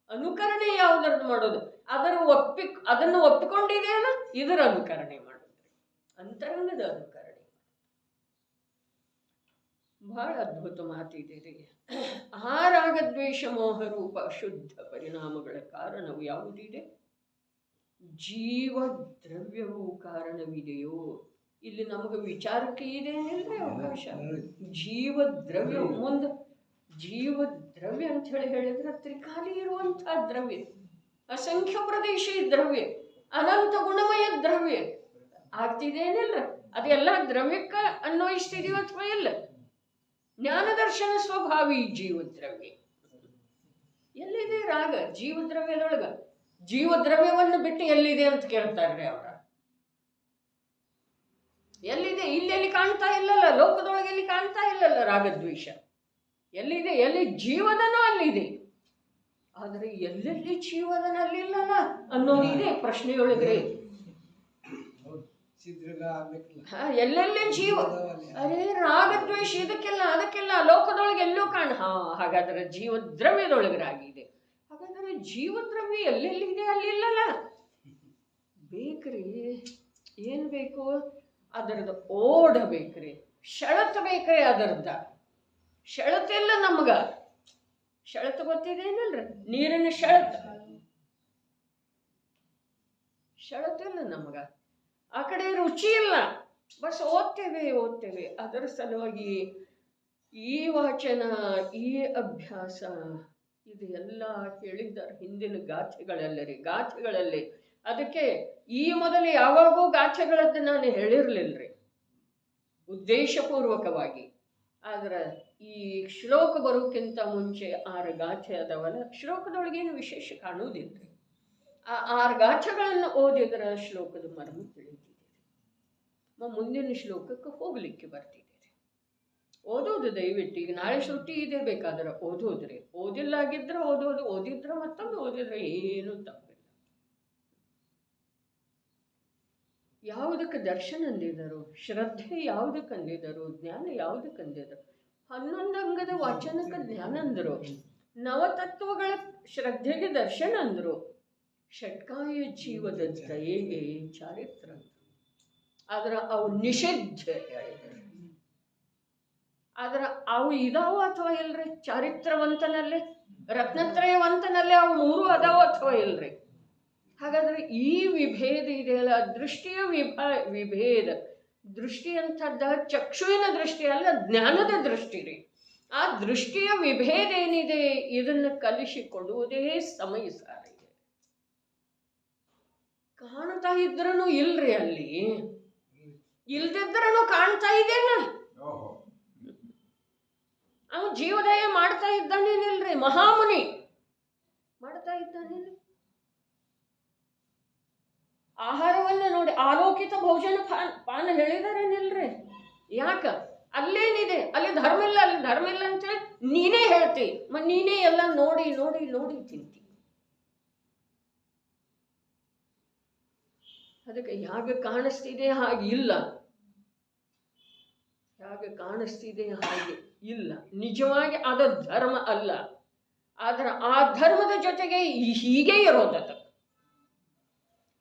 ಅನುಕರಣೆ ಯಾವುದರದ್ದು ಮಾಡೋದು? ಅದನ್ನು ಒಪ್ಪಿಕೊಂಡಿದೆಯಲ್ಲ, ಇದರ ಅನುಕರಣೆ ಮಾಡೋದು, ಅಂತರಂಗದ ಅನುಕರಣೆ. ಬಹಳ ಅದ್ಭುತ ಮಾತಿದೆ ರೀ. ಆ ರಾಗದ್ವೇಷ ಮೋಹ ರೂಪ ಶುದ್ಧ ಪರಿಣಾಮಗಳ ಕಾರಣವು ಯಾವುದಿದೆ? ಜೀವದ್ರವ್ಯವೂ ಕಾರಣವಿದೆಯೋ? ಇಲ್ಲಿ ನಮಗೆ ವಿಚಾರಕ್ಕೆ ಇದೇನಿಲ್ರಿ ಅವಕಾಶ. ಜೀವದ್ರವ್ಯ ಮುಂದೆ ಜೀವದ್ರವ್ಯ ಅಂತ ಹೇಳಿದ್ರೆ ತ್ರಿಕಾಲಿ ಇರುವಂತಹ ದ್ರವ್ಯ, ಅಸಂಖ್ಯ ಪ್ರದೇಶಿ ದ್ರವ್ಯ, ಅನಂತ ಗುಣಮಯ ದ್ರವ್ಯ ಆಗ್ತಿದೇನಿಲ್ಲ. ಅದೆಲ್ಲ ದ್ರವ್ಯಕ್ಕ ಅನ್ವಯಿಸ್ತಿದೀವ ಅಥವಾ ಇಲ್ಲ? ಜ್ಞಾನದರ್ಶನ ಸ್ವಭಾವಿ ಜೀವದ್ರವ್ಯ. ಎಲ್ಲಿದೆ ರಾಗ ಜೀವದ್ರವ್ಯದೊಳಗ? ಜೀವದ್ರವ್ಯವನ್ನು ಬಿಟ್ಟು ಎಲ್ಲಿದೆ ಅಂತ ಕೇಳ್ತಾರ್ರಿ ಅವರ. ಎಲ್ಲಿದೆ? ಇಲ್ಲೆಲ್ಲಿ ಕಾಣ್ತಾ ಇಲ್ಲಲ್ಲ, ಲೋಕದೊಳಗೆ ಎಲ್ಲಿ ಕಾಣ್ತಾ ಇಲ್ಲಲ್ಲ ರಾಗದ್ವೇಷ. ಎಲ್ಲಿದೆ? ಎಲ್ಲಿ ಜೀವದನೋ ಅಲ್ಲಿದೆ. ಆದರೆ ಎಲ್ಲೆಲ್ಲಿ ಜೀವದನ ಅಲ್ಲಿಲ್ಲಲ್ಲ ಅನ್ನೋದಿದೆ ಪ್ರಶ್ನೆಯೊಳಗ್ರೆ. ಎಲ್ಲೆಲ್ಲಿ ಜೀವ? ಅರೇ ರಾಗದ್ವೇಷ ಇದಕ್ಕೆಲ್ಲ ಅದಕ್ಕೆಲ್ಲ ಲೋಕದೊಳಗೆ ಎಲ್ಲೂ ಹಾಗಾದ್ರೆ ಜೀವದ್ರವ್ಯದೊಳಗರಾಗಿದೆ. ಹಾಗಾದ್ರೆ ಜೀವದ್ರವ್ಯ ಎಲ್ಲೆಲ್ಲಿದೆ ಅಲ್ಲಿಲ್ಲಲ್ಲ. ಬೇಕ್ರಿ, ಏನ್ ಬೇಕು? ಅದರದ್ದು ಓಡ ಬೇಕ್ರಿ, ಶಳತ್ ಬೇಕ್ರಿ. ಅದರದ ಶಳತೆಲ್ಲ ನಮ್ಗ ಶಳತ್ ಗೊತ್ತಿದೇನಲ್ರಿ? ನೀರಿನ ಶಳತೆಲ್ಲ ನಮ್ಗ. ಆ ಕಡೆ ರುಚಿ ಇಲ್ಲ, ಬಸ್ ಓದ್ತೇವೆ. ಅದರ ಸಲುವಾಗಿ ಈ ವಾಚನ, ಈ ಅಭ್ಯಾಸ, ಇದು ಎಲ್ಲ ಹೇಳಿದ್ದಾರೆ ಹಿಂದಿನ ಗಾಥೆಗಳಲ್ಲಿ. ಅದಕ್ಕೆ ಈ ಮೊದಲು ಯಾವಾಗೂ ಗಾಥೆಗಳದ್ದು ನಾನು ಹೇಳಿರ್ಲಿಲ್ರಿ ಉದ್ದೇಶಪೂರ್ವಕವಾಗಿ. ಆದ್ರೆ ಈ ಶ್ಲೋಕ ಬರೋಕ್ಕಿಂತ ಮುಂಚೆ 6 ಗಾಥೆ ಅದಾವಲ್ಲ, ಶ್ಲೋಕದೊಳಗೇನು ವಿಶೇಷ ಕಾಣುವುದಿಲ್ರಿ. ಆ 6 ಗಾಥೆಗಳನ್ನು ಓದಿದ್ರ ಶ್ಲೋಕದ ಮರ್ಮ ತಿಳಿದಿದೆ. ಮುಂದಿನ ಶ್ಲೋಕಕ್ಕೆ ಹೋಗ್ಲಿಕ್ಕೆ ಬರ್ತಿದ್ದೀರಿ. ಓದೋದು ದಯವಿಟ್ಟು. ಈಗ ನಾಳೆ ಸುಟ್ಟಿ ಇದೆ, ಬೇಕಾದ್ರೆ ಓದೋದ್ರಿ. ಓದಿಲ್ಲಾಗಿದ್ರೆ ಓದೋದು, ಓದಿದ್ರೆ ಮತ್ತೊಮ್ಮೆ ಓದಿದ್ರೆ ಏನು ತಪ್ಪಿಲ್ಲ. ಯಾವುದಕ್ಕೆ ದರ್ಶನ ಅಂದಿದರು? ಶ್ರದ್ಧೆ ಯಾವುದಕ್ಕೆ ಅಂದಿದರು? ಜ್ಞಾನ ಯಾವುದಕ್ಕೆ ಅಂದಿದರು? 11 ಅಂಗದ ವಾಚನಕ್ಕೆ ಜ್ಞಾನ ಅಂದರು, ನವತತ್ವಗಳ ಶ್ರದ್ಧೆಗೆ ದರ್ಶನ ಅಂದರು, ಷಟ್ಕಾಯ ಜೀವದ ದಯೆಗೆ ಚಾರಿತ್ರ. ಆದ್ರೆ ಅವು ನಿಷಿದ್ಧ ಹೇಳಿದರು. ಆದ್ರೆ ಅವು ಇದಾವ ಅಥವಾ ಇಲ್ರಿ? ಚಾರಿತ್ರವಂತನಲ್ಲಿ, ರತ್ನತ್ರಯವಂತನಲ್ಲಿ ಅವು ಮೂರು ಅದಾವ ಅಥವಾ ಇಲ್ರಿ? ಹಾಗಾದ್ರೆ ಈ ವಿಭೇದ ಇದೆಯಲ್ಲ, ದೃಷ್ಟಿಯ ವಿಭೇದ, ದೃಷ್ಟಿ ಅಂತದ್ದ ಚಕ್ಷುವಿನ ದೃಷ್ಟಿ ಅಲ್ಲ, ಜ್ಞಾನದ ದೃಷ್ಟಿ ರೀ. ಆ ದೃಷ್ಟಿಯ ವಿಭೇದ ಏನಿದೆ ಇದನ್ನು ಕಲಿಸಿಕೊಡುವುದೇ ಸಮಯ ಸಾರಿಗೆ. ಕಾಣ್ತಾ ಇದ್ರೂ ಇಲ್ರಿ, ಅಲ್ಲಿ ಇಲ್ದಿದ್ರೂ ಕಾಣ್ತಾ ಇದೆಯಲ್ಲ. ಅವನು ಜೀವದಯ ಮಾಡ್ತಾ ಇದ್ದಾನೇನಿಲ್ರಿ, ಮಹಾಮುನಿ ಮಾಡ್ತಾ ಇದ್ದಾನೇನು? ಆಹಾರವನ್ನ ನೋಡಿ ಆಲೋಕಿತ ಭೋಜನ ಪಾನ ಹೇಳಿದಾರೇನಿಲ್ರಿ? ಯಾಕ? ಅಲ್ಲೇನಿದೆ? ಅಲ್ಲಿ ಧರ್ಮ ಇಲ್ಲ, ಅಲ್ಲಿ ಧರ್ಮ ಇಲ್ಲ ಅಂತೇಳಿ ನೀನೇ ಹೇಳ್ತಿ, ನೀನೇ ಎಲ್ಲ ನೋಡಿ ನೋಡಿ ನೋಡಿ ತಿಂತಿ. ಅದಕ್ಕೆ ಹೇಗೆ ಕಾಣಿಸ್ತಿದೆ ಹಾಗೆ ಇಲ್ಲ, ಹೇಗೆ ಕಾಣಿಸ್ತಿದೆ ಹಾಗೆ ಇಲ್ಲ. ನಿಜವಾಗಿ ಅದು ಧರ್ಮ ಅಲ್ಲ. ಆದ್ರೆ ಆ ಧರ್ಮದ ಜೊತೆಗೆ ಹೀಗೆ ಇರೋದದು,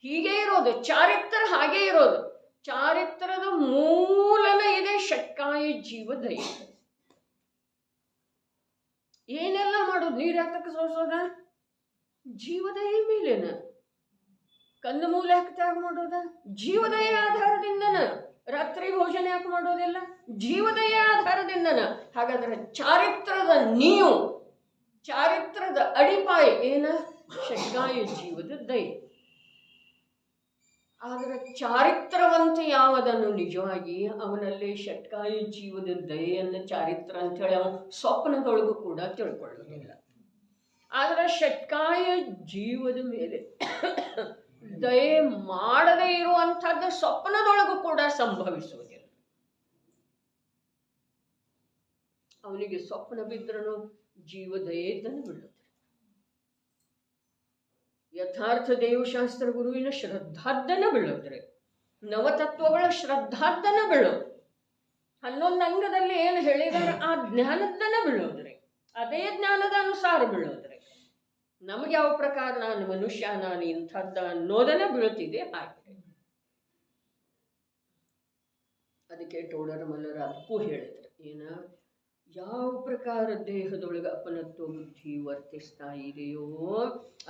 ಹೀಗೆ ಇರೋದು ಚಾರಿತ್ರ, ಹಾಗೆ ಇರೋದು. ಚಾರಿತ್ರದ ಮೂಲನೇ ಇದೆ ಷಟ್ಕಾಯ ಜೀವದಯ. ಏನೆಲ್ಲ ಮಾಡೋದು? ನೀರು ಹಾಕಕ್ಕೆ ಸೋಸೋದ ಜೀವದಯ ಮೇಲೇನ, ಕಂದು ಮೂಲ ಹಾಕ್ತಾಗ ಮಾಡೋದ ಜೀವದಯ ಆಧಾರದಿಂದನ, ರಾತ್ರಿ ಭೋಜನ ಯಾಕೆ ಮಾಡೋದಿಲ್ಲ? ಜೀವದಯ ಆಧಾರದಿಂದನ. ಹಾಗಾದ್ರೆ ಚಾರಿತ್ರದ ನೀವು, ಚಾರಿತ್ರದ ಅಡಿಪಾಯ ಏನ? ಷಟ್ಕಾಯ ಜೀವದ ದಯ. ಆದರೆ ಚಾರಿತ್ರವಂತ ಯಾವದನ್ನು ನಿಜವಾಗಿ ಅವನಲ್ಲಿ ಷಟ್ಕಾಯ ಜೀವದ ದಯೆಯನ್ನು ಚಾರಿತ್ರ ಅಂತೇಳಿ ಅವನು ಸ್ವಪ್ನದೊಳಗೂ ಕೂಡ ತಿಳ್ಕೊಳ್ಳೋದಿಲ್ಲ. ಆದರೆ ಷಟ್ಕಾಯ ಜೀವದ ಮೇಲೆ ದಯೆ ಮಾಡದೇ ಇರುವಂಥದ್ದು ಸ್ವಪ್ನದೊಳಗೂ ಕೂಡ ಸಂಭವಿಸುವುದಿಲ್ಲ. ಅವನಿಗೆ ಸ್ವಪ್ನ ಬಿದ್ದರೂ ಜೀವ ದಯೆಯನ್ನು ಬಿಡುತ್ತೆ. ಯಥಾರ್ಥ ದೇವಶಾಸ್ತ್ರ ಗುರುವಿನ ಶ್ರದ್ಧಾದ್ದನ ಬೀಳೋದ್ರಿ, ನವತತ್ವಗಳ ಶ್ರದ್ಧಾದ್ದನ ಬೀಳೋದು. 11 ಅಂಗದಲ್ಲಿ ಏನು ಹೇಳಿದಾರೆ ಆ ಜ್ಞಾನದ್ದನ ಬೀಳೋದ್ರಿ, ಅದೇ ಜ್ಞಾನದ ಅನುಸಾರ ಬೀಳೋದ್ರಿ. ನಮಗೆ ಯಾವ ಪ್ರಕಾರ ನಾನು ಮನುಷ್ಯ, ನಾನು ಇಂಥದ್ದ ಅನ್ನೋದನ್ನ ಬೀಳುತ್ತಿದೆ ಹಾಗೆ. ಅದಕ್ಕೆ ಟೋಡರ ಮಲ್ಲರ ಅದಕ್ಕೂ ಹೇಳಿದ್ರು, ಏನ ಯಾವ ಪ್ರಕಾರ ದೇಹದೊಳಗೆ ಅಪನತ್ವ ಬುದ್ಧಿ ವರ್ತಿಸ್ತಾ ಇದೆಯೋ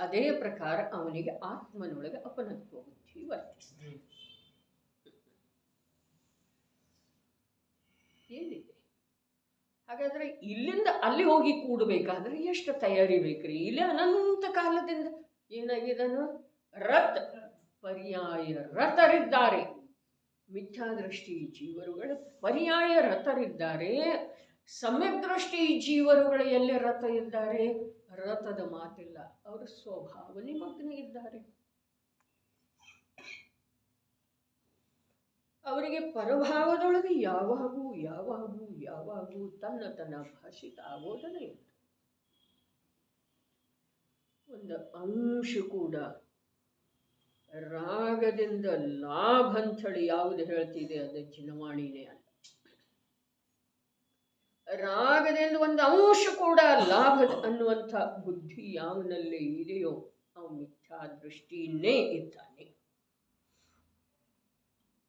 ಅದೇ ಪ್ರಕಾರ ಅವನಿಗೆ ಆತ್ಮನೊಳಗೆ ಅಪನತ್ವ ಬುದ್ಧಿ ವರ್ತಿಸ್ತಾ ಏನಿದೆ. ಹಾಗಾದ್ರೆ ಇಲ್ಲಿಂದ ಅಲ್ಲಿ ಹೋಗಿ ಕೂಡಬೇಕಾದ್ರೆ ಎಷ್ಟು ತಯಾರಿ ಬೇಕ್ರಿ? ಇಲ್ಲಿ ಅನಂತ ಕಾಲದಿಂದ ಏನಾಗಿದನು? ಪರ್ಯಾಯ ರತರಿದ್ದಾರೆ. ಮಿಥ್ಯಾದೃಷ್ಟಿ ಜೀವರುಗಳು ಪರ್ಯಾಯ ರತರಿದ್ದಾರೆ. ಸಮ್ಯಕ್ ದೃಷ್ಟಿ ಜೀವರುಗಳು ಎಲ್ಲಿ ರಥ ಇದ್ದಾರೆ? ರಥದ ಮಾತಿಲ್ಲ, ಅವರು ಸ್ವಭಾವ ನಿಮಗ್ನ ಇದ್ದಾರೆ. ಅವರಿಗೆ ಪರಭಾವದೊಳಗೆ ಯಾವಾಗೂ ಯಾವಾಗೂ ಯಾವಾಗೂ ತನ್ನ ಭಾಷಿತ ಆಗೋದನೇ ಇಲ್ಲ. ಒಂದು ಅಂಶ ಕೂಡ ರಾಗದಿಂದ ಲಾಭ ಅಂಥೇಳಿ ಯಾವುದು ಹೇಳ್ತಿದೆ ಅದು ಜಿನವಾಣಿನೇ ಅಲ್ಲ. ರಾಗದಿಂದ ಒಂದು ಅಂಶ ಕೂಡ ಲಾಭ ಅನ್ನುವಂಥ ಬುದ್ಧಿ ಯಾವನಲ್ಲಿ ಇದೆಯೋ ಅವನು ಮಿಥ್ಯಾ ದೃಷ್ಟಿಯನ್ನೇ ಇದ್ದಾನೆ.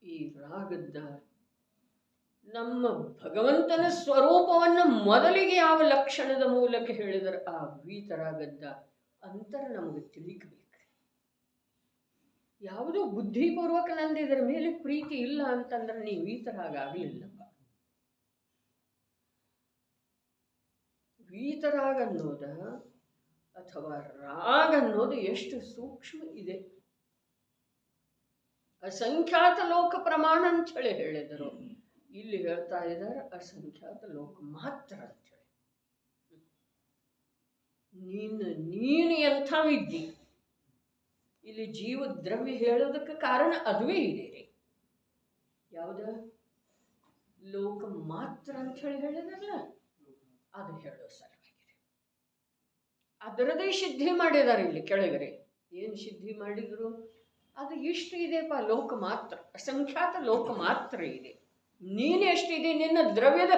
ಈ ರಾಗದ ನಮ್ಮ ಭಗವಂತನ ಸ್ವರೂಪವನ್ನು ಮೊದಲಿಗೆ ಯಾವ ಲಕ್ಷಣದ ಮೂಲಕ ಹೇಳಿದರೆ ಆ ವೀತರಾಗದ್ದ ಅಂತರ ನಮಗೆ ತಿಳಿಕಬೇಕು. ಯಾವುದೋ ಬುದ್ಧಿಪೂರ್ವಕ ನಂದು ಇದರ ಮೇಲೆ ಪ್ರೀತಿ ಇಲ್ಲ ಅಂತಂದ್ರೆ ನೀವು ವೀತರಾಗ ಆಗಲಿಲ್ಲಪ್ಪ. ವೀತರಾಗ ಅನ್ನೋದ ಅಥವಾ ರಾಗ ಅನ್ನೋದು ಎಷ್ಟು ಸೂಕ್ಷ್ಮ ಇದೆ. ಅಸಂಖ್ಯಾತ ಲೋಕ ಪ್ರಮಾಣ ಅಂತ ಹೇಳಿ ಹೇಳಿದರು. ಇಲ್ಲಿ ಹೇಳ್ತಾ ಇದ್ದಾರೆ ಅಸಂಖ್ಯಾತ ಲೋಕ ಮಾತ್ರ ಅಂತ ಹೇಳಿ. ನೀನು ಎಂಥ ವಿದ್ಯೆ. ಇಲ್ಲಿ ಜೀವ ದ್ರವ್ಯ ಹೇಳೋದಕ್ಕೆ ಕಾರಣ ಅದುವೇ ಇದೆ ರೀ. ಯಾವ್ದ ಲೋಕ ಮಾತ್ರ ಅಂತ ಹೇಳಿ ಹೇಳಿದ್ರಲ್ಲ ಅದು ಹೇಳೋ ಸಲುವಾಗಿದೆ. ಅದರದೇ ಸಿದ್ಧಿ ಮಾಡಿದ್ದಾರೆ ಇಲ್ಲಿ ಕೆಳಗರೆ. ಏನು ಸಿದ್ಧಿ ಮಾಡಿದ್ರು? ಅದು ಇಷ್ಟು ಇದೆಪ್ಪ ಲೋಕ ಮಾತ್ರ, ಅಸಂಖ್ಯಾತ ಲೋಕ ಮಾತ್ರ ಇದೆ. ನೀನು ಎಷ್ಟಿದೆ, ನಿನ್ನ ದ್ರವ್ಯದ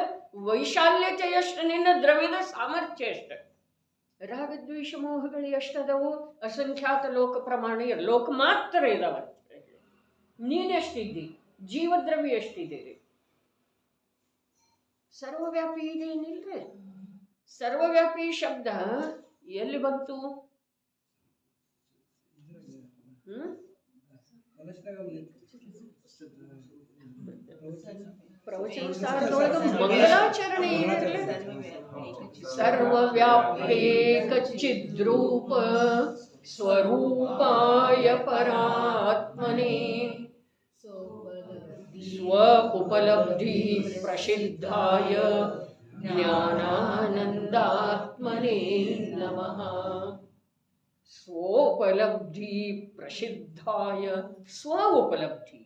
ವೈಶಾಲ್ಯತೆ ಎಷ್ಟು, ನಿನ್ನ ದ್ರವ್ಯದ ಸಾಮರ್ಥ್ಯ ಎಷ್ಟು. ರಾಗದ್ವೇಷ ಮೋಹಗಳು ಎಷ್ಟದವು? ಅಸಂಖ್ಯಾತ ಲೋಕ ಪ್ರಮಾಣ ಲೋಕ ಮಾತ್ರ ಇದಾವ. ನೀನೆಷ್ಟಿದ್ದಿ? ಜೀವದ್ರವ್ಯ ಎಷ್ಟಿದೆ? ಸರ್ವವ್ಯಾಪಿ ಇದೇನಿಲ್ರಿ. ಸರ್ವವ್ಯಾಪಿ ಶಬ್ದ ಎಲ್ಲಿ ಬಂತು? ಪ್ರವಚನ ಸಾರದೊಳಗ ಮಂಗಲಾಚರಣೆ ಏನಿರಲಿ, ಸರ್ವವ್ಯಾಪ್ಯೇಕಚಿದ್ರೂಪ ಸ್ವರೂಪಾಯ ಪರಾತ್ಮನೇ ಸ್ವ ಉಪಲಬ್ಧಿ ಪ್ರಸಿದ್ಧಾಯ ಜ್ಞಾನಾನಂದಾತ್ಮನೇ ನಮಃ. ಸ್ವೋಪಲಬ್ಧಿ ಪ್ರಸಿದ್ಧಾಯ, ಸ್ವ ಉಪಲಬ್ಧಿ,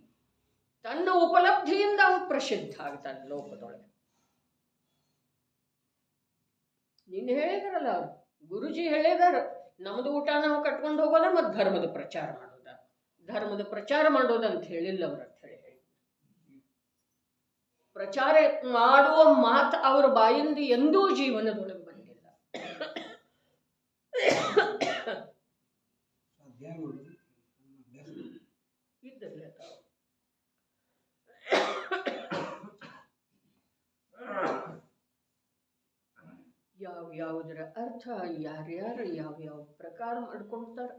ತನ್ನ ಉಪಲಬ್ಧಿಯಿಂದ ಅವನು ಪ್ರಸಿದ್ಧ ಆಗ್ತಾನೆ ಲೋಕದೊಳಗೆ. ನೀನು ಹೇಳಿದ್ರಲ್ಲ, ಗುರುಜಿ ಹೇಳಿದಾರ, ನಮ್ದು ಊಟ ನಾವು ಕಟ್ಕೊಂಡು ಹೋಗೋದ ಮತ್ತು ಧರ್ಮದ ಪ್ರಚಾರ ಮಾಡೋದ. ಧರ್ಮದ ಪ್ರಚಾರ ಮಾಡೋದಂತ ಹೇಳಿಲ್ಲ ಅವ್ರ ಅಂತ ಹೇಳಿ. ಪ್ರಚಾರ ಮಾಡುವ ಮಾತು ಅವರ ಬಾಯಿಂದ ಎಂದೂ ಜೀವನದೊಳಗೆ ಬಂದಿಲ್ಲ. ಇದ್ದಿರಲಿಲ್ಲ. ಯಾವುದರ ಅರ್ಥ ಯಾರ್ಯಾರು ಯಾವ್ಯಾವ ಪ್ರಕಾರ ಮಾಡ್ಕೊಳ್ತಾರ,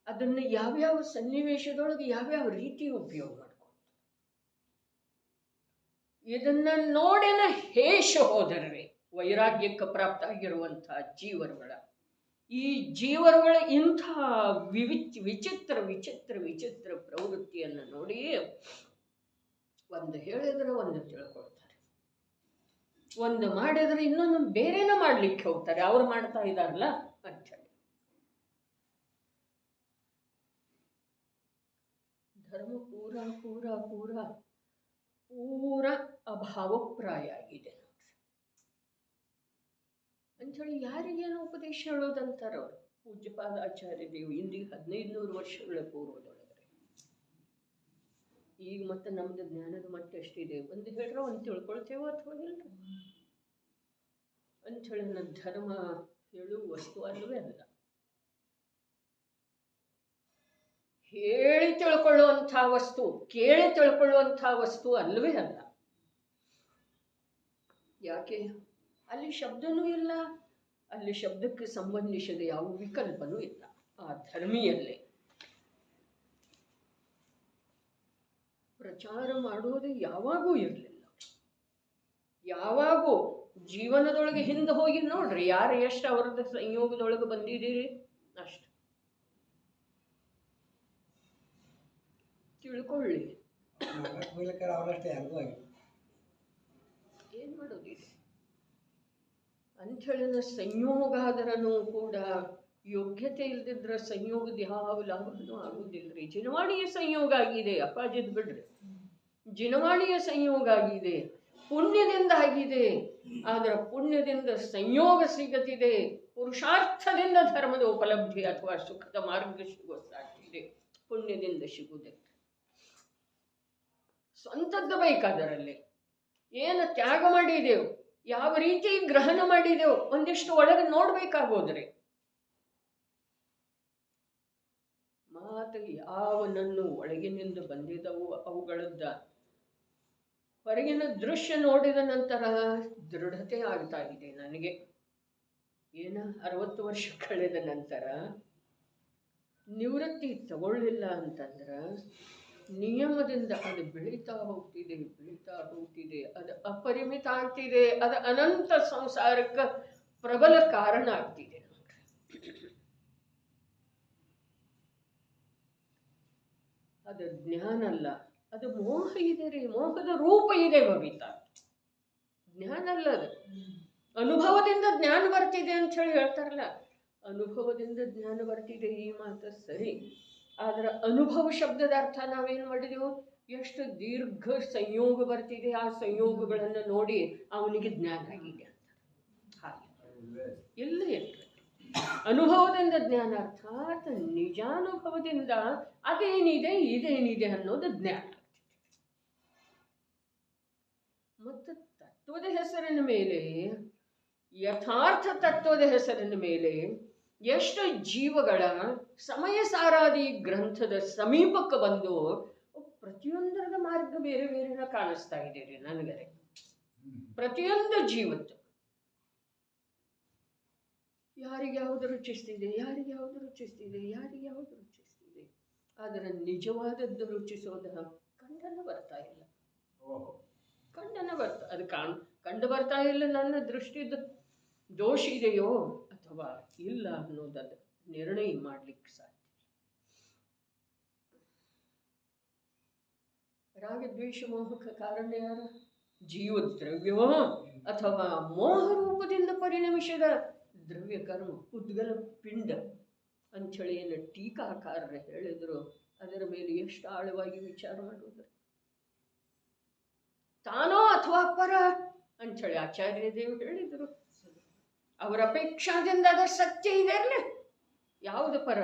ಅದನ್ನ ಯಾವ್ಯಾವ ಸನ್ನಿವೇಶದೊಳಗೆ ಯಾವ್ಯಾವ ರೀತಿ ಉಪಯೋಗ ಮಾಡ್ಕೊಳ್ತಾರೆ. ಇದನ್ನ ನೋಡಿನ ಹೇಷ ಹೋದರೆ ವೈರಾಗ್ಯಕ್ಕೆ ಪ್ರಾಪ್ತ ಆಗಿರುವಂತಹ ಜೀವರುಗಳ, ಈ ಜೀವರುಗಳ ಇಂಥ ವಿಚಿತ್ರ ವಿಚಿತ್ರ ವಿಚಿತ್ರ ಪ್ರವೃತ್ತಿಯನ್ನು ನೋಡಿ ಒಂದು ಹೇಳಿದ್ರೆ ಒಂದು ತಿಳ್ಕೊಳ್ತಾರೆ, ಒಂದು ಮಾಡಿದ್ರೆ ಇನ್ನೊಂದು ಬೇರೆನ ಮಾಡ್ಲಿಕ್ಕೆ ಹೋಗ್ತಾರೆ. ಅವ್ರು ಮಾಡ್ತಾ ಇದ್ದಾರಲ್ಲ ಅಂತ ಹೇಳಿ. ಧರ್ಮ ಪೂರ ಪೂರ ಪೂರ ಪೂರ ಅಭಾವಪ್ರಾಯ ಆಗಿದೆ ಅಂಥೇಳಿ ಯಾರಿಗೇನು ಉಪದೇಶ ಹೇಳೋದಂತಾರ ಅವರು. ಪೂಜ್ಯಪಾದ ಆಚಾರ್ಯ ದೇವ್ ಇಂದಿಗೆ 1500 ವರ್ಷಗಳ ಪೂರ್ವದೊಳಗೆ. ಈಗ ಮತ್ತೆ ನಮ್ದು ಜ್ಞಾನದ ಮಟ್ಟ ಎಷ್ಟಿದೆ, ಒಂದು ಹೇಳ್ರ ಒಂದು ತಿಳ್ಕೊಳ್ತೇವೋ ಅಥವಾ ಇಲ್ರಿ ಅಂಥೇಳಿ. ನನ್ನ ಧರ್ಮ ಹೇಳುವ ವಸ್ತು ಅಲ್ಲವೇ ಅಲ್ಲ, ಹೇಳಿ ತಿಳ್ಕೊಳ್ಳುವಂಥ ವಸ್ತು, ಕೇಳಿ ತಿಳ್ಕೊಳ್ಳುವಂಥ ವಸ್ತು ಅಲ್ಲವೇ ಅಲ್ಲ. ಯಾಕೆ? ಅಲ್ಲಿ ಶಬ್ದನೂ ಇಲ್ಲ, ಅಲ್ಲಿ ಶಬ್ದಕ್ಕೆ ಸಂಬಂಧಿಸಿದ ಯಾವ ವಿಕಲ್ಪನೂ ಇಲ್ಲ ಆ ಧರ್ಮಿಯಲ್ಲೇ. ಪ್ರಚಾರ ಮಾಡೋದು ಯಾವಾಗೂ ಇರಲಿಲ್ಲ. ಯಾವಾಗೂ ಜೀವನದೊಳಗೆ ಹಿಂದೆ ಹೋಗಿ ನೋಡ್ರಿ, ಯಾರು ಎಷ್ಟು ಅವರದ ಸಂಯೋಗದೊಳಗೆ ಬಂದಿದ್ದೀರಿ ಅಷ್ಟು ತಿಳ್ಕೊಳ್ಳಿ. ಏನ್ ಮಾಡೋದಿದೆ ಅಂಥೇಳಿನ ಸಂಯೋಗ ಆದರನು ಕೂಡ ಯೋಗ್ಯತೆ ಇಲ್ದಿದ್ರೆ ಸಂಯೋಗದ ಯಾವ ಲಾಭನೂ ಆಗುವುದಿಲ್ಲರಿ. ಜಿನವಾಣಿಯ ಸಂಯೋಗ ಆಗಿದೆ, ಅಪ್ಪಾಜಿದ್ ಬಿಡ್ರಿ, ಜಿನವಾಣಿಯ ಸಂಯೋಗ ಆಗಿದೆ, ಪುಣ್ಯದಿಂದ ಆಗಿದೆ. ಆದ್ರೆ ಪುಣ್ಯದಿಂದ ಸಂಯೋಗ ಸಿಗತಿದೆ, ಪುರುಷಾರ್ಥದಿಂದ ಧರ್ಮದ ಉಪಲಬ್ಧಿ ಅಥವಾ ಸುಖದ ಮಾರ್ಗ ಸಿಗೋ ಸಾಧ್ಯತೆ ಪುಣ್ಯದಿಂದ ಸಿಗುವುದಿಲ್ಲ. ಸ್ವಂತದ್ದು ಬೇಕಾದರಲ್ಲಿ ಏನು ತ್ಯಾಗ ಮಾಡಿದೆವು, ಯಾವ ರೀತಿ ಗ್ರಹಣ ಮಾಡಿದೆವು, ಒಂದಿಷ್ಟು ಒಳಗೆ ನೋಡ್ಬೇಕಾಗೋದ್ರಿ. ಮಾತು ಯಾವನನ್ನು ಒಳಗಿನಿಂದ ಬಂದಿದ್ದವು ಅವುಗಳದ್ದ ಹೊರಗಿನ ದೃಶ್ಯ ನೋಡಿದ ನಂತರ ದೃಢತೆ ಆಗ್ತಾ ಇದೆ ನನಗೆ. 60 ವರ್ಷ ಕಳೆದ ನಂತರ ನಿವೃತ್ತಿ ತಗೊಳ್ಳಿಲ್ಲ ಅಂತಂದ್ರೆ ನಿಯಮದಿಂದ ಅದು ಬೆಳೀತಾ ಹೋಗ್ತಿದೆ, ಅದು ಅಪರಿಮಿತ ಆಗ್ತಿದೆ, ಅದು ಅನಂತ ಸಂಸಾರಕ್ಕೆ ಪ್ರಬಲ ಕಾರಣ ಆಗ್ತಿದೆ. ಅದು ಜ್ಞಾನ ಅಲ್ಲ, ಅದು ಮೋಹ ಇದೆ ರೀ, ಮೋಹದ ರೂಪ ಇದೆ ಬಬಿತಾ. ಜ್ಞಾನ ಅಲ್ಲ, ಅದು ಅನುಭವದಿಂದ ಜ್ಞಾನ ಬರ್ತಿದೆ ಅಂತ ಹೇಳಿ ಹೇಳ್ತಾರಲ್ಲ, ಅನುಭವದಿಂದ ಜ್ಞಾನ ಬರ್ತಿದೆ ಈ ಮಾತು ಸರಿ. ಆದ್ರೆ ಅನುಭವ ಶಬ್ದದ ಅರ್ಥ ನಾವೇನು ಮಾಡಿದೆವು, ಎಷ್ಟು ದೀರ್ಘ ಸಂಯೋಗ ಬರ್ತಿದೆ, ಆ ಸಂಯೋಗಗಳನ್ನು ನೋಡಿ ಅವನಿಗೆ ಜ್ಞಾನ ಆಗಿದೆ ಅಂತ. ಹಾಗೆ ಇಲ್ಲ ಅನುಭವದಿಂದ ಜ್ಞಾನ ಅರ್ಥಾತ್ ನಿಜಾನುಭವದಿಂದ ಅದೇನಿದೆ ಇದೇನಿದೆ ಅನ್ನೋದು ಜ್ಞಾನ. ಮತ್ತು ತತ್ವದ ಹೆಸರಿನ ಮೇಲೆ, ಯಥಾರ್ಥ ತತ್ವದ ಹೆಸರಿನ ಮೇಲೆ ಎಷ್ಟು ಜೀವಗಳ ಸಮಯ ಸಾರಾದಿ ಗ್ರಂಥದ ಸಮೀಪಕ್ಕೆ ಬಂದು ಪ್ರತಿಯೊಂದರದ ಮಾರ್ಗ ಬೇರೆ ಬೇರೆನ ಕಾಣಿಸ್ತಾ ಇದೆ ರೀ ನನಗರೆ. ಪ್ರತಿಯೊಂದು ಜೀವತ್ತು ಯಾರಿಗೆ ಯಾವುದು ರುಚಿಸ್ತಿದೆ, ಯಾರಿಗೆ ಯಾವುದು ರುಚಿಸ್ತಿದೆ, ಯಾರಿಗೆ ಯಾವುದು ರುಚಿಸ್ತಿದೆ. ಆದರೆ ನಿಜವಾದದ್ದು ರುಚಿಸೋದ ಕಂಡನ ಬರ್ತಾ ಇಲ್ಲ, ಕಂಡನ ಬರ್ತಾ ಅದು ಕಂಡು ಬರ್ತಾ ಇಲ್ಲ. ನನ್ನ ದೃಷ್ಟಿದ ದೋಷ ಇದೆಯೋ ಅಥವಾ ಇಲ್ಲ ಅನ್ನೋದನ್ನು ನಿರ್ಣಯ ಮಾಡ್ಲಿಕ್ಕೆ ಸಾಧ್ಯ. ರಾಗದ್ವೇಷ ಮೋಹಕ ಕಾರಣ ಯಾರು? ಜೀವದ್ರವ್ಯವೋ ಅಥವಾ ಮೋಹ ರೂಪದಿಂದ ಪರಿಣಮಿಸಿದ ದ್ರವ್ಯ ಕರ್ಮ ಉದ್ಗಲ ಪಿಂಡ ಅಂಥೇಳಿ ಏನು ಟೀಕಾಕಾರರು ಹೇಳಿದ್ರು, ಅದರ ಮೇಲೆ ಎಷ್ಟು ಆಳವಾಗಿ ವಿಚಾರ ಮಾಡುವುದು. ತಾನೋ ಅಥವಾ ಪರ ಅಂಥೇಳಿ ಆಚಾರ್ಯ ದೇವರು ಹೇಳಿದರು. ಅವರ ಅಪೇಕ್ಷಾದಿಂದ ಅದರ ಸತ್ಯ ಇದೆ ಅಲ್ಲ. ಯಾವುದು ಪರ,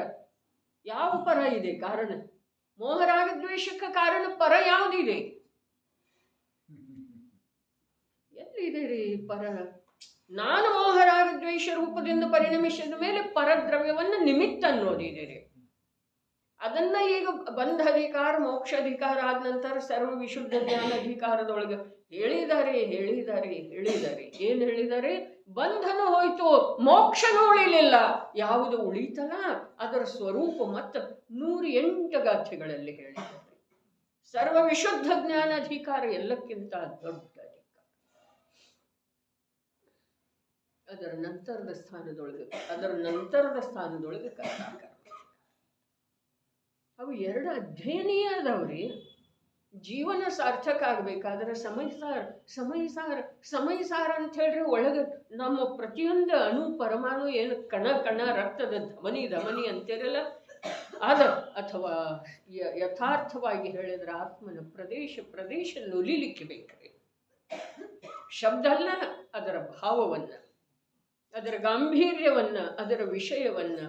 ಯಾವ ಪರ ಇದೆ? ಕಾರಣ ಮೋಹರಾಗದ್ವೇಷಕ್ಕೆ ಕಾರಣ ಪರ ಯಾವುದಿದೆ? ಎಲ್ಲಿದೆ ರೀ ಪರ? ನಾನು ಮೋಹರಾಗದ್ವೇಷ ರೂಪದಿಂದ ಪರಿಣಮಿಸಿದ ಮೇಲೆ ಪರದ್ರವ್ಯವನ್ನು ನಿಮಿತ್ತ ಅನ್ನೋದಿದೆ ರೀ. ಅದನ್ನ ಈಗ ಬಂಧಾಧಿಕಾರ ಮೋಕ್ಷಾಧಿಕಾರ ಆದ ನಂತರ ಸರ್ವ ವಿಶುದ್ಧ ಜ್ಞಾನಾಧಿಕಾರದೊಳಗೆ ಹೇಳಿದ್ದಾರೆ. ಏನ್ ಹೇಳಿದ್ದಾರೆ? ಬಂಧನ ಹೋಯ್ತು, ಮೋಕ್ಷನೂ ಉಳಿಲಿಲ್ಲ. ಯಾವುದು ಉಳಿತಲ್ಲ ಅದರ ಸ್ವರೂಪ ಮತ್ತು 108 ಗಾಥೆಗಳಲ್ಲಿ ಹೇಳಿದ್ದಾರೆ. ಸರ್ವ ವಿಶುದ್ಧ ಜ್ಞಾನಾಧಿಕಾರ ಎಲ್ಲಕ್ಕಿಂತ ದೊಡ್ಡ ಅಧಿಕಾರ. ಅದರ ನಂತರದ ಸ್ಥಾನದೊಳಗೆ ಕರ್ನಾಟಕ. ಅವು ಎರಡು ಅಧ್ಯಯನೀಯ ಅದಾವ್ರಿ. ಜೀವನ ಸಾರ್ಥಕ ಆಗ್ಬೇಕಾದ್ರೆ ಸಮಯ ಸಾರ ಅಂತ ಹೇಳ್ರಿ. ಒಳಗೆ ನಮ್ಮ ಪ್ರತಿಯೊಂದು ಅಣು ಪರಮಾಣು ಏನು ಕಣ ರಕ್ತದ ಧಮನಿ ಅಂತಿರಲ್ಲ ಅದ, ಅಥವಾ ಯಥಾರ್ಥವಾಗಿ ಹೇಳಿದ್ರೆ ಆತ್ಮನ ಪ್ರದೇಶ ನುಲಿಲಿಕ್ಕೆ ಬೇಕ್ರಿ. ಶಬ್ದ ಅಲ್ಲ, ಅದರ ಭಾವವನ್ನ, ಅದರ ಗಾಂಭೀರ್ಯವನ್ನ, ಅದರ ವಿಷಯವನ್ನ,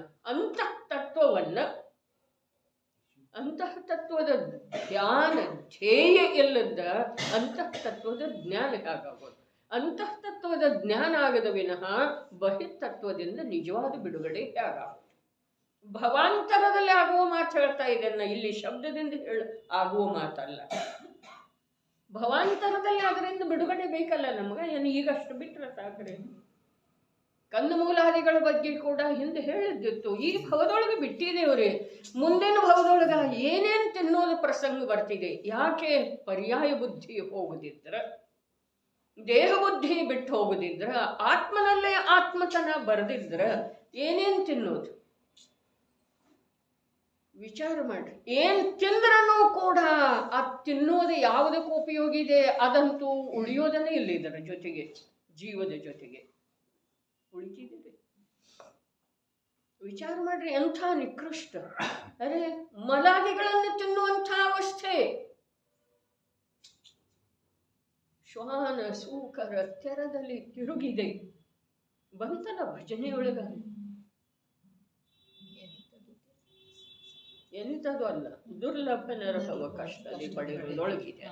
ಅಂತಃತತ್ವದ ಧ್ಯಾನ ಧ್ಯೇಯ ಇಲ್ಲದ ಅಂತಃತತ್ವದ ಜ್ಞಾನ ಹೇಗಾಗೋದು? ಅಂತಃತತ್ವದ ಜ್ಞಾನ ಆಗದ ವಿನಃ ಬಹಿರ್ತತ್ವದಿಂದ ನಿಜವಾದ ಬಿಡುಗಡೆ ಹೇಗಾಗೋದು? ಭವಾಂತರದಲ್ಲಿ ಆಗುವ ಮಾತು ಹೇಳ್ತಾ ಇದನ್ನ, ಇಲ್ಲಿ ಶಬ್ದದಿಂದ ಆಗುವ ಮಾತಲ್ಲ. ಭವಾಂತರದಲ್ಲಿ ಅದರಿಂದ ಬಿಡುಗಡೆ ಬೇಕಲ್ಲ ನಮ್ಗೆ. ಏನು ಈಗಷ್ಟು ಬಿಟ್ಟರೆ ಸಾಕ್ರೆ? ಕಂದಮೂಲಾದಿಗಳ ಬಗ್ಗೆ ಕೂಡ ಹಿಂದೆ ಹೇಳಿದ್ದಿತ್ತು. ಈ ಭವದೊಳಗೆ ಬಿಟ್ಟಿದೇವ್ರಿ. ಮುಂದಿನ ಭವದೊಳಗ ಏನೇನು ತಿನ್ನೋದು ಪ್ರಸಂಗ ಬರ್ತಿದೆ. ಯಾಕೆ? ಪರ್ಯಾಯ ಬುದ್ಧಿ ಹೋಗುದಿದ್ರ, ದೇಹ ಬುದ್ಧಿ ಬಿಟ್ಟು ಹೋಗುದಿದ್ರ, ಆತ್ಮನಲ್ಲೇ ಆತ್ಮತನ ಬರೆದಿದ್ರ ಏನೇನು ತಿನ್ನೋದು ವಿಚಾರ ಮಾಡ್ರಿ. ಏನ್ ತಿಂದ್ರೂ ಕೂಡ ಆ ತಿನ್ನೋದು ಯಾವುದಕ್ಕೂ ಉಪಯೋಗ ಇದೆ ಅದಂತೂ ಉಳಿಯೋದನ್ನೇ ಇಲ್ಲ. ಇದರ ಜೊತೆಗೆ ಜೀವದ ಜೊತೆಗೆ ಉಳಿತಿದೆ. ವಿಚಾರ ಮಾಡ್ರಿ, ಎಂಥ ನಿಕೃಷ್ಟ. ಅರೆ, ಮಲಾದಿಗಳನ್ನು ತಿನ್ನುವಂಥ ಅವಸ್ಥೆ. ಶ್ವಾನ ಸೂಕರ ತೆರದಲ್ಲಿ ತಿರುಗಿದೆ ಬಂತಲ್ಲ ಭಜನೆಯೊಳಗ. ಎಂಥದ್ದು ಅಲ್ಲ, ದುರ್ಲಭ ನರಹವ ಕಷ್ಟದಲ್ಲಿ ಪಡೆಯುವುದೊಳಗಿದೆ.